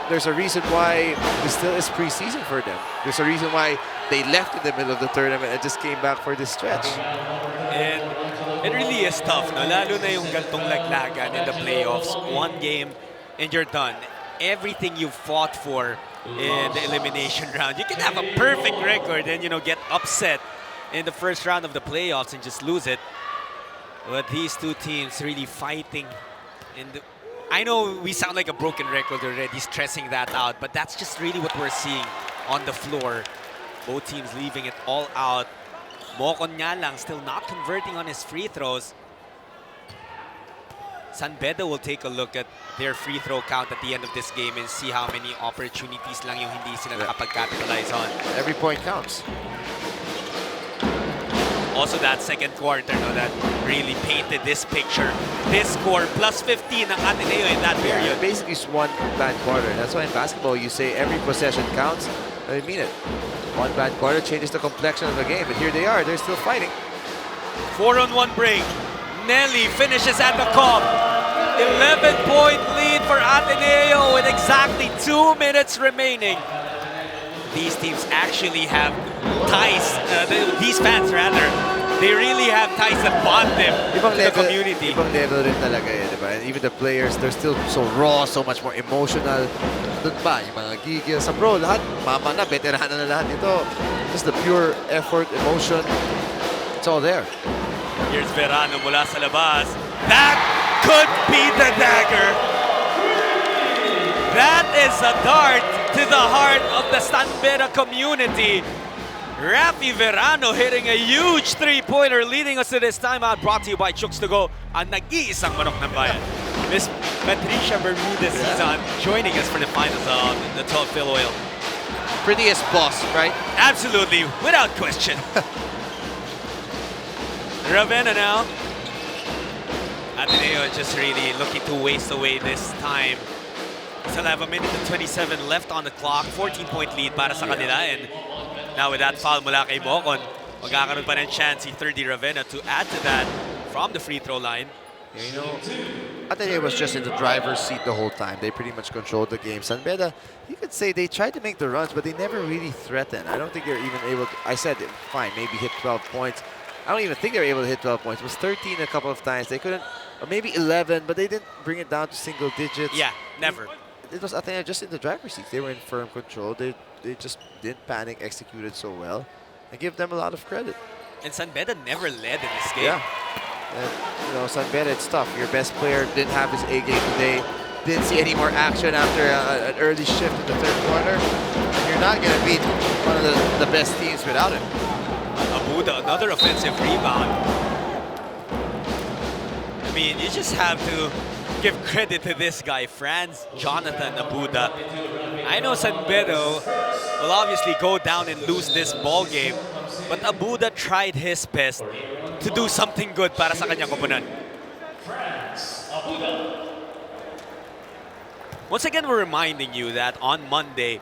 Speaker 3: there's a reason why this still is preseason for them. There's a reason why they left in the middle of the tournament and just came back for this stretch.
Speaker 2: And it really is tough, no? Lalo na yung gantong laglagan in the playoffs. One game and you're done. Everything you fought for in the elimination round. You can have a perfect record and, you know, get upset in the first round of the playoffs and just lose it. But these two teams really fighting. I know we sound like a broken record already, stressing that out, but that's just really what we're seeing on the floor. Both teams leaving it all out. Mocon nga lang still not converting on his free throws. San Beda will take a look at their free throw count at the end of this game and see how many opportunities lang yung hindi sila nakapag-capitalize on.
Speaker 3: Every point counts.
Speaker 2: Also that second quarter, no, that really painted this picture. This score, plus 15 ng Ateneo in that period.
Speaker 3: Yeah, basically it's one bad quarter. That's why in basketball you say every possession counts. I mean it. One bad quarter changes the complexion of the game, but here they are. They're still fighting.
Speaker 2: 4-on-1 break. Nelly finishes at the cup. 11-point lead for Ateneo with exactly 2 minutes remaining. These teams actually have ties, these fans rather, they really have ties that bond them to the community.
Speaker 3: Ibang level rin talaga eh, diba? And even the players, they're still so raw, so much more emotional. Doon pa, yung mga gigil sa pro, lahat, mama na, veterana na lahat ito. Just the pure effort, emotion, it's all there.
Speaker 2: Here's Verano mula sa labas. That could be the dagger. That is a dart to the heart of the San Beda community. Rafi Verano hitting a huge three-pointer, leading us to this timeout, brought to you by Chooks to Go, ang nag-iisang manok ng bayan. Miss Patricia Bermudez is joining us for the finals of the 12 Filoil.
Speaker 3: Prettiest boss, right?
Speaker 2: Absolutely, without question. Ravenna now. Ateneo just really looking to waste away this time. Still have 1 minute and 27 left on the clock. 14-point lead para sa kanila. And now with that foul mula kay Mocon, magkakaroon pa ng chance si 30 Ravenna to add to that from the free throw line.
Speaker 3: Yeah, you know, Ateneo was just in the driver's seat the whole time. They pretty much controlled the game. San Beda, you could say they tried to make the runs, but they never really threatened. I don't think they're even able to, I said, fine, maybe hit 12 points. I don't even think they were able to hit 12 points. It was 13 a couple of times. They couldn't, or maybe 11, but they didn't bring it down to single digits.
Speaker 2: Yeah, never.
Speaker 3: It was Ateneo just in the driver's seat. They were in firm control. They just didn't panic, executed so well. I give them a lot of credit.
Speaker 2: And San Beda never led in this game.
Speaker 3: Yeah. And, you know, San Beda, it's tough. Your best player didn't have his A game today. Didn't see any more action after an early shift in the third quarter. And you're not going to beat one of the best teams without him.
Speaker 2: Abuda, another offensive rebound. I mean, you just have to give credit to this guy, Franz Jonathan Abuda. I know San Beda will obviously go down and lose this ball game, but Abuda tried his best to do something good para sa kanyang koponan. Once again, we're reminding you that on Monday,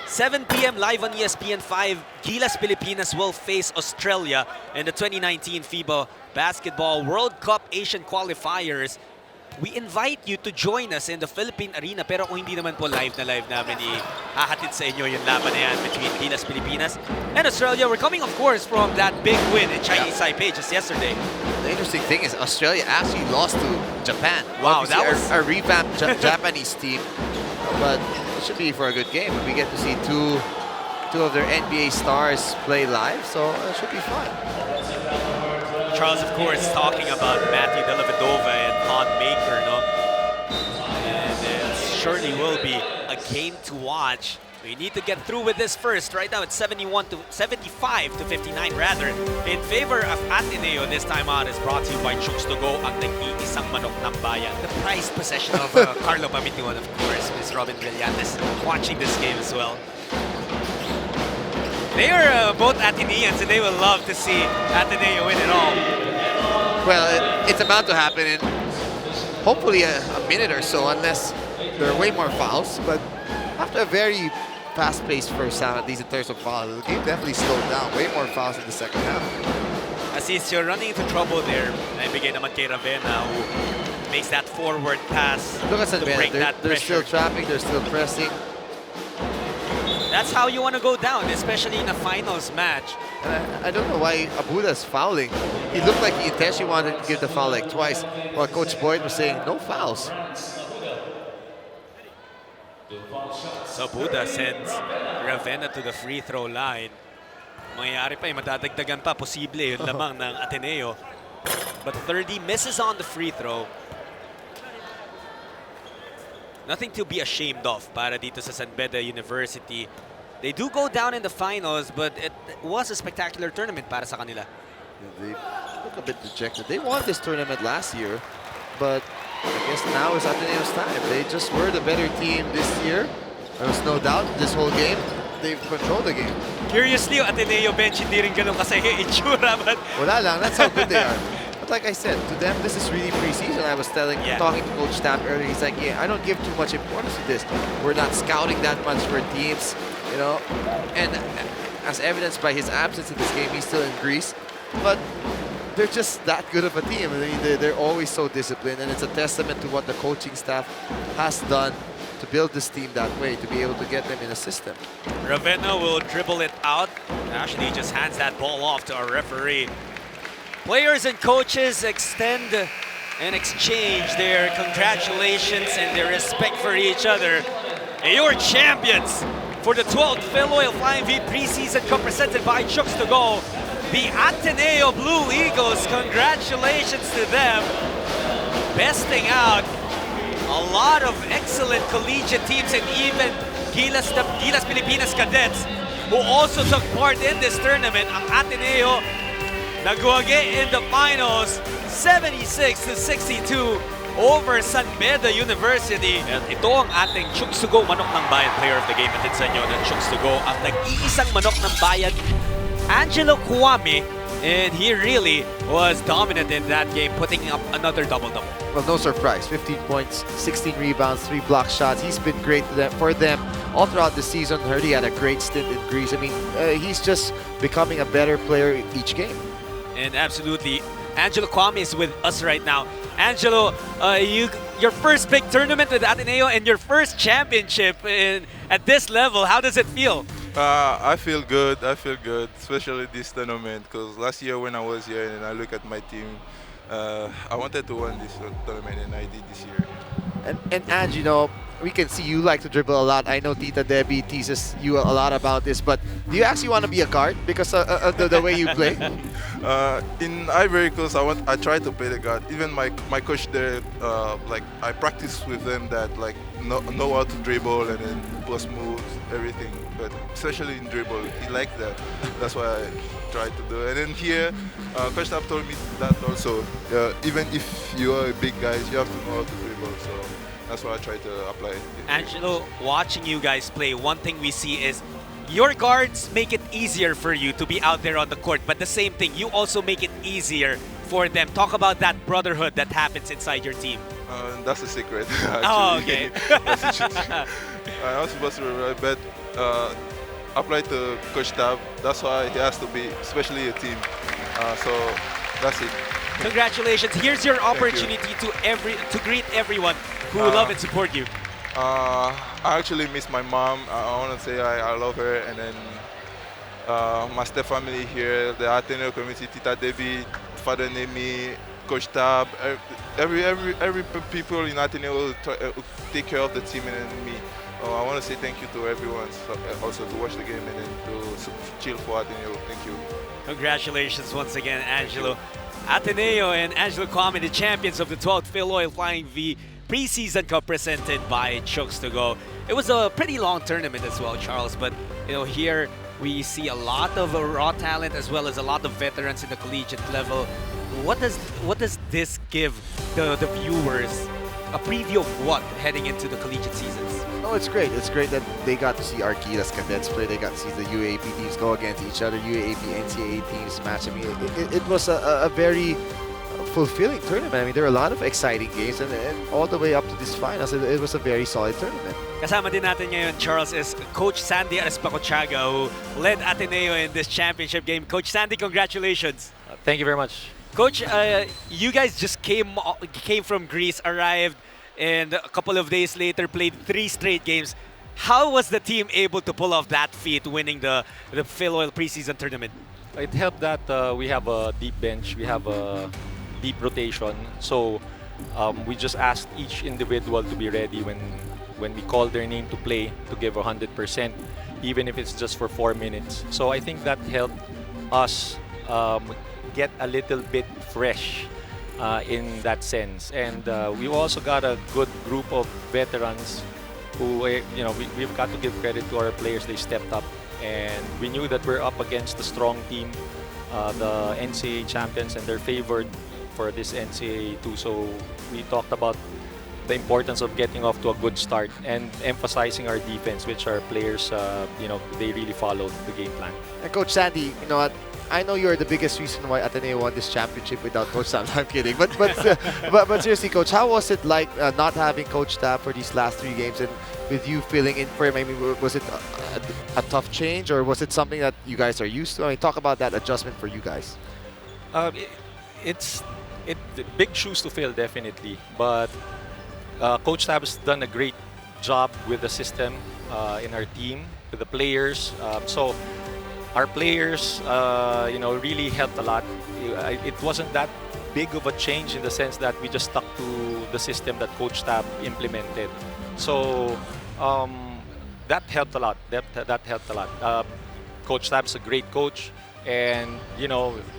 Speaker 2: 7 p.m. live on ESPN5, Gilas Pilipinas will face Australia in the 2019 FIBA Basketball World Cup Asian Qualifiers. We invite you to join us in the Philippine Arena, pero kung hindi naman po live na live namin hahatid sa inyo yung laban na yan between Gilas Pilipinas and Australia. We're coming, of course, from that big win in Chinese Taipei just yesterday.
Speaker 3: The interesting thing is Australia actually lost to Japan.
Speaker 2: Wow,
Speaker 3: obviously
Speaker 2: that was
Speaker 3: a revamped Japanese team, but it should be for a good game. We get to see two of their NBA stars play live, so it should be fun.
Speaker 2: Charles, of course, talking about Matthew Dellavedova and Todd Maker, no? And it surely will be a game to watch. We need to get through with this first. Right now, it's 75 to 59 rather, in favor of Ateneo. This time out is brought to you by Chooks to Go, ang nag-iisang manok ng bayan. The prized possession of Carlo Pamitiwan, of course. Miss Robin Brillantes watching this game as well. They are both Ateneans, and they will love to see Ateneo win it all.
Speaker 3: Well, it's about to happen in hopefully a minute or so, unless there are way more fouls. But after a very fast-paced first half, at least in terms of fouls, the game definitely slowed down. Way more fouls in the second half.
Speaker 2: Asisio running into trouble there. Naibigay naman kay Ravenna, who makes that forward pass
Speaker 3: Look at
Speaker 2: to break that
Speaker 3: they're
Speaker 2: pressure.
Speaker 3: still trapping, they're still pressing.
Speaker 2: That's how you want to go down, especially in a finals match.
Speaker 3: And I don't know why Abuda's fouling. He looked like he intentionally wanted to give the foul like twice, while Coach Boyd was saying no fouls.
Speaker 2: So Buda sends Ravenna to the free throw line. Mangyayari pa, madadagdagan pa, posible yung lamang ng Ateneo. But 30 misses on the free throw. Nothing to be ashamed of para dito sa San Beda University. They do go down in the finals, but it was a spectacular tournament para sa kanila.
Speaker 3: They look a bit dejected. They won this tournament last year, but I guess now is Ateneo's time. They just were the better team this year. There was no doubt this whole game. They've controlled the game.
Speaker 2: Curiously, yung Ateneo bench hindi rin ganun kasi itsura, but
Speaker 3: Wala lang, that's how good they are. But like I said, to them, this is really preseason. I was talking to Coach Stamp earlier. He's like, yeah, I don't give too much importance to this. We're not scouting that much for teams, you know. And as evidenced by his absence in this game, he's still in Greece. But they're just that good of a team. I mean, they're always so disciplined, and it's a testament to what the coaching staff has done to build this team that way, to be able to get them in a system.
Speaker 2: Ravenna will dribble it out. Actually, just hands that ball off to our referee. Players and coaches extend and exchange their congratulations and their respect for each other. Your champions for the 12th Filoil Flying V Preseason Cup presented by Chooks to Go, the Ateneo Blue Eagles. Congratulations to them. Besting out a lot of excellent collegiate teams and even Gilas Pilipinas Cadets who also took part in this tournament. Ang Ateneo nagwagi in the finals 76-62 over San Beda University. At ito ang ating Chooks to Go Manok ng Bayan player of the game. Atid sa inyo ng Chooks to Go ang nag-iisang Manok ng Bayan, Angelo Kwame. And he really was dominant in that game, putting up another double-double.
Speaker 3: Well, no surprise. 15 points, 16 rebounds, 3 block shots. He's been great for them all throughout the season. Heard he had a great stint in Greece. I mean, he's just becoming a better player each game.
Speaker 2: And absolutely, Angelo Kwame is with us right now. Angelo, your first big tournament with Ateneo and your first championship at this level. How does it feel?
Speaker 4: I feel good. I feel good, especially this tournament. Because last year when I was here and I look at my team, I wanted to win this tournament and I did this year.
Speaker 3: And Ange, you know, we can see you like to dribble a lot. I know Tita Debbie teases you a lot about this, but do you actually want to be a guard because of the way you play?
Speaker 4: In Ivory Coast, I try to play the guard. Even my coach there, like I practice with them that like know how to dribble and then post moves, everything. But especially in dribble, he likes that. That's why I try to do. And then here, Coach Stamp told me that also. Even if you are a big guy, you have to know how to dribble. So that's why I try to apply it.
Speaker 2: Angelo, watching you guys play, one thing we see is your guards make it easier for you to be out there on the court, but the same thing, you also make it easier for them. Talk about that brotherhood that happens inside your team.
Speaker 4: That's a secret, actually.
Speaker 2: Oh, okay.
Speaker 4: That's a secret. I'm not supposed to, but apply to Coach Tab. That's why he has to be, especially a team. So that's it.
Speaker 2: Congratulations. Here's your opportunity to greet everyone who love and support you.
Speaker 4: I actually miss my mom. I want to say I love her, and then my step family here, the Ateneo community, Tita Debbie, Father Nemi, Coach Tab, every people in Ateneo will take care of the team and then me. I want to say thank you to everyone, also to watch the game and then to chill for Ateneo. Thank you.
Speaker 2: Congratulations once again, Angelo. Ateneo and Angelo Kwame, the champions of the 12th Filoil Flying V Preseason Cup presented by Chooks to Go. It was a pretty long tournament as well, Charles, but you know, here we see a lot of raw talent as well as a lot of veterans in the collegiate level. What does this give the viewers? A preview of what heading into the collegiate seasons?
Speaker 3: Oh, it's great. It's great that they got to see our Gilas Cadets play. They got to see the UAAP teams go against each other, UAAP, NCAA teams match. I mean, it was a very fulfilling tournament. I mean, there are a lot of exciting games, and all the way up to this finals, it was a very solid tournament.
Speaker 2: Kasama din natin ngayon, Charles, is Coach Sandy Arespacochaga, who led Ateneo in this championship game. Coach Sandy, congratulations.
Speaker 5: Thank you very much.
Speaker 2: Coach, you guys just came from Greece, arrived, and a couple of days later played 3 straight games. How was the team able to pull off that feat, winning the Filoil preseason tournament?
Speaker 5: It helped that we have a deep bench, we have a deep rotation. So we just asked each individual to be ready when we call their name to play, to give 100%, even if it's just for 4 minutes. So I think that helped us get a little bit fresh in that sense. And we also got a good group of veterans who, you know, we've got to give credit to our players. They stepped up, and we knew that we're up against a strong team, the NCAA champions, and they're favored for this NCAA too. So we talked about the importance of getting off to a good start and emphasizing our defense, which our players, they really followed the game plan.
Speaker 3: And Coach Sandy, you know what? I know you're the biggest reason why Ateneo won this championship without Coach Sam. I'm kidding, but seriously, Coach, how was it like not having Coach Tab for these last 3 games, and with you filling in for him? I mean, was it a tough change, or was it something that you guys are used to? I mean, talk about that adjustment for you guys.
Speaker 5: It's big shoes to fill, definitely. But Coach Tab has done a great job with the system in our team, with the players. So our players, really helped a lot. It wasn't that big of a change in the sense that we just stuck to the system that Coach Tab implemented. So that helped a lot. That helped a lot. Coach Tab's a great coach, and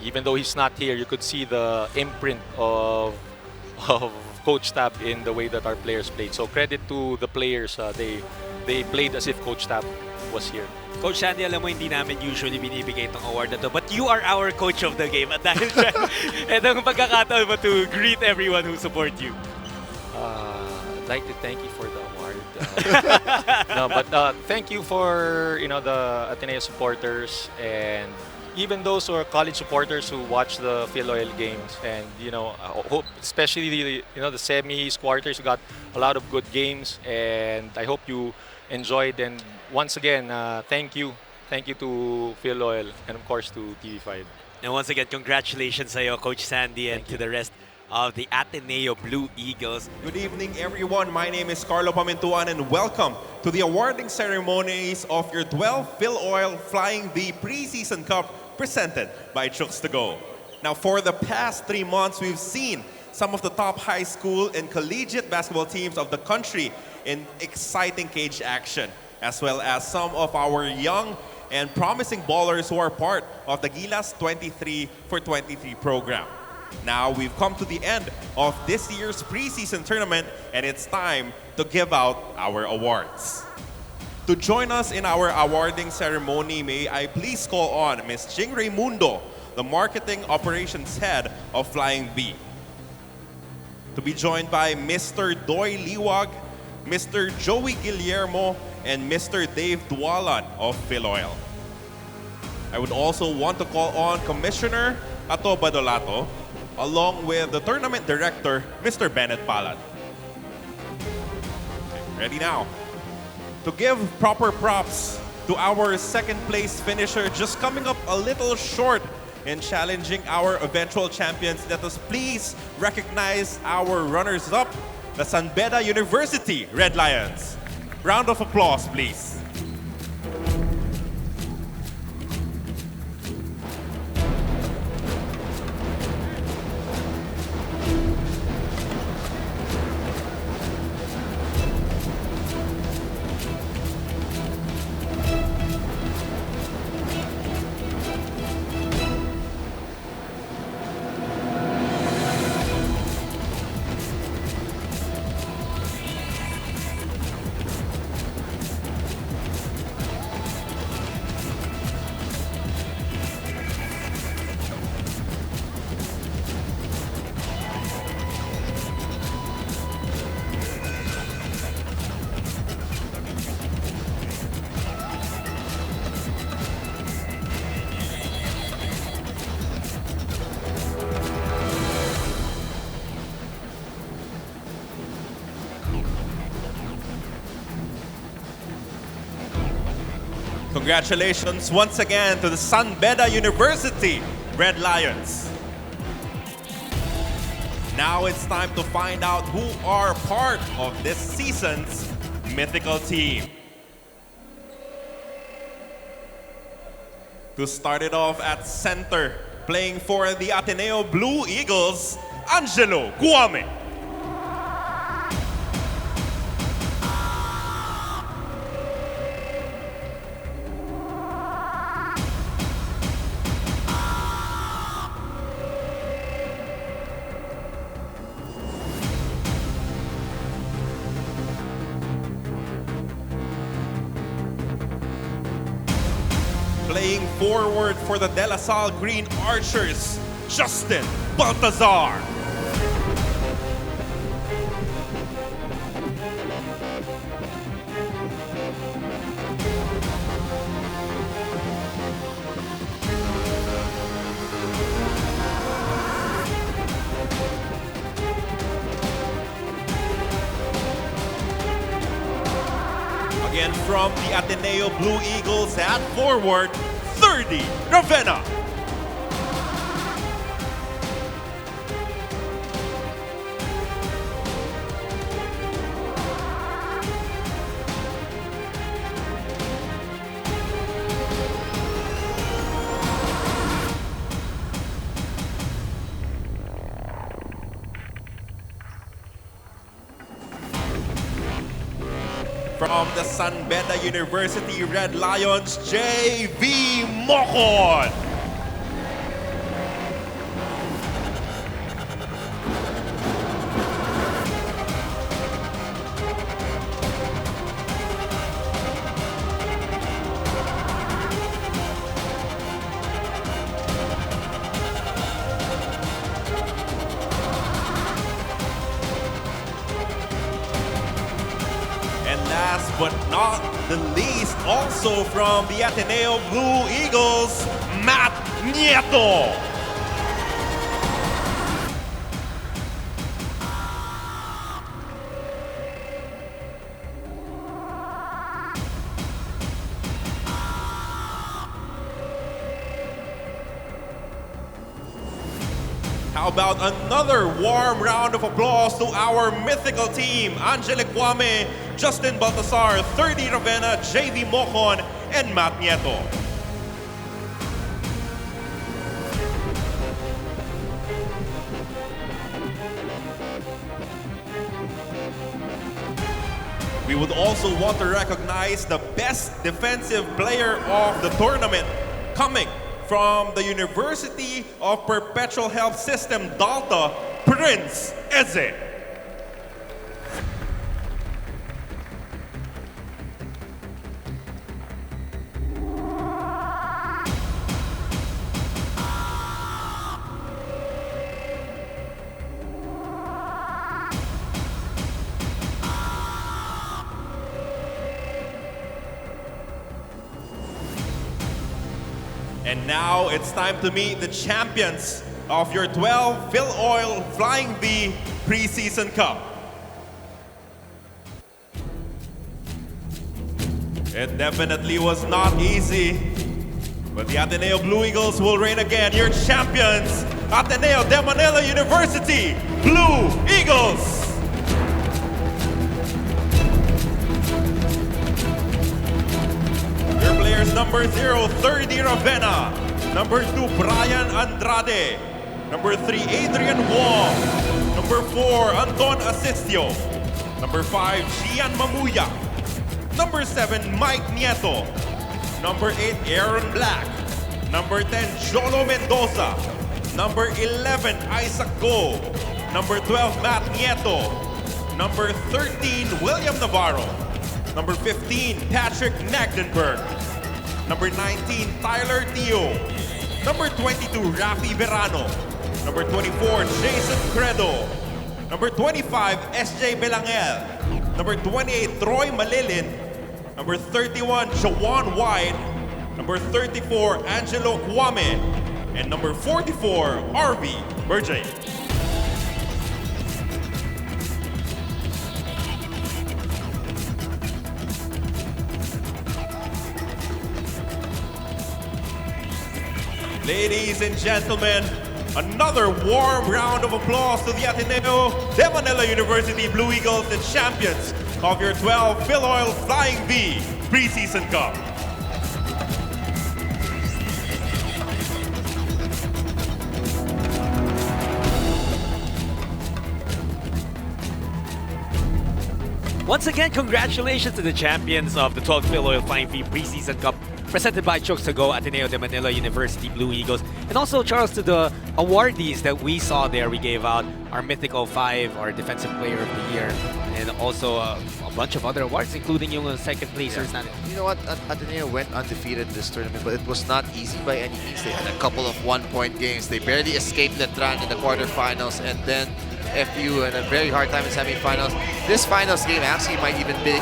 Speaker 5: even though he's not here, you could see the imprint of Coach Tab in the way that our players played. So credit to the players. They played as if Coach Tab was here.
Speaker 2: Coach Sandy, alam mo, hindi namin usually binibigay itong award na to, but you are our coach of the game. At dahil dyan, itong pagkakataon mo to greet everyone who support you.
Speaker 5: I'd like to thank you for the award. No, but thank you for the Ateneo supporters, and even those who are college supporters who watch the Filoil games, and hope especially the semis, quarters. We got a lot of good games, and I hope you enjoyed. And once again, thank you to Filoil, and of course to TV5.
Speaker 2: And once again, congratulations sa'yo, Coach Sandy, and to the rest of the Ateneo Blue Eagles.
Speaker 6: Good evening, everyone. My name is Carlo Pamintuan, and welcome to the awarding ceremonies of your 12th Filoil Flying V Preseason Cup presented by Chooks to Go. Now, for the past 3 months, we've seen some of the top high school and collegiate basketball teams of the country in exciting cage action, as well as some of our young and promising ballers who are part of the Gilas 23 for 23 program. Now we've come to the end of this year's preseason tournament, and it's time to give out our awards. To join us in our awarding ceremony, may I please call on Ms. Jing Raimundo, the Marketing Operations Head of Flying V. To be joined by Mr. Doy Liwag, Mr. Joey Guillermo, and Mr. Dave Dualan of Filoil. I would also want to call on Commissioner Ato Badolato, along with the tournament director, Mr. Bennett Palad. Ready now. To give proper props to our second place finisher, just coming up a little short in challenging our eventual champions, let us please recognize our runners-up, the San Beda University Red Lions. Round of applause, please. Congratulations once again to the San Beda University Red Lions. Now it's time to find out who are part of this season's mythical team. To start it off at center, playing for the Ateneo Blue Eagles, Angelo Guame. Playing forward for the De La Salle Green Archers, Justin Baltazar. Again from the Ateneo Blue Eagles at forward, 30, Ravenna. From the San Beda University Red Lions, J.V. Mocon. And last but not the least, also from the Ateneo Blue Eagles, Matt Nieto. How about another warm round of applause to our mythical team, Angelic Kwame, Justin Baltasar, 30 Ravenna, JV Mocon, and Matt Nieto. We would also want to recognize the best defensive player of the tournament, coming from the University of Perpetual Health System, Dalta, Prince Eze. And now it's time to meet the champions of your 12 Filoil Flying V Preseason Cup. It definitely was not easy, but the Ateneo Blue Eagles will reign again. Your champions, Ateneo de Manila University Blue Eagles. Your players: number 0, 30 Ravenna. Number 2, Brian Andrade. Number 3, Adrian Wong. Number 4, Anton Asistio. Number 5, Gian Mamuya. Number 7, Mike Nieto. Number 8, Aaron Black. Number 10, Jolo Mendoza. Number 11, Isaac Go. Number 12, Matt Nieto. Number 13, William Navarro. Number 15, Patrick Nagdenberg. Number 19, Tyler Tio. Number 22, Rafi Verano. Number 24, Jason Credo. Number 25, SJ Belangel. Number 28, Troy Malilin. Number 31, Jawan White. Number 34, Angelo Kwame. And number 44, RV Berjay. Ladies and gentlemen, another warm round of applause to the Ateneo de Manila University Blue Eagles, the champions of your 12 Filoil Flying V Preseason Cup.
Speaker 2: Once again, congratulations to the champions of the 12th Filoil Flying V Preseason Cup presented by Chokes to Go, Ateneo de Manila University Blue Eagles. And also, Charles, to the awardees that we saw there, we gave out our Mythical 5, our Defensive Player of the Year, and also a bunch of other awards, including yung second placers.
Speaker 3: Yeah. You know what? Ateneo went undefeated this tournament, but it was not easy by any means. They had a couple of one-point games. They barely escaped Letran in the quarterfinals, and then FU and a very hard time in semifinals. This finals game actually might even be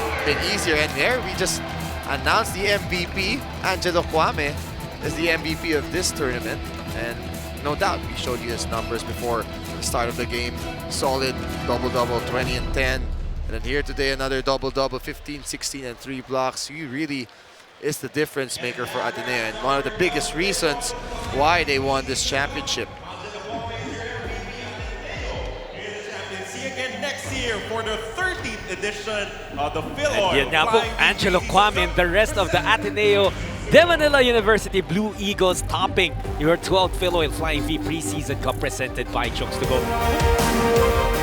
Speaker 3: easier. And here we just announced the MVP. Angelo Kwame is the MVP of this tournament. And no doubt, we showed you his numbers before the start of the game. Solid double-double, 20 and 10. And then here today, another double-double, 15, 16, and 3 blocks. He really is the difference maker for Ateneo and one of the biggest reasons why they won this championship.
Speaker 6: See again next year for the 30th edition of the Filoil.
Speaker 2: And yan nga po, Angelo Kwame and the rest of the Ateneo de Manila University Blue Eagles topping your 12th Filoil Flying V Preseason Cup presented by Chokes to Go.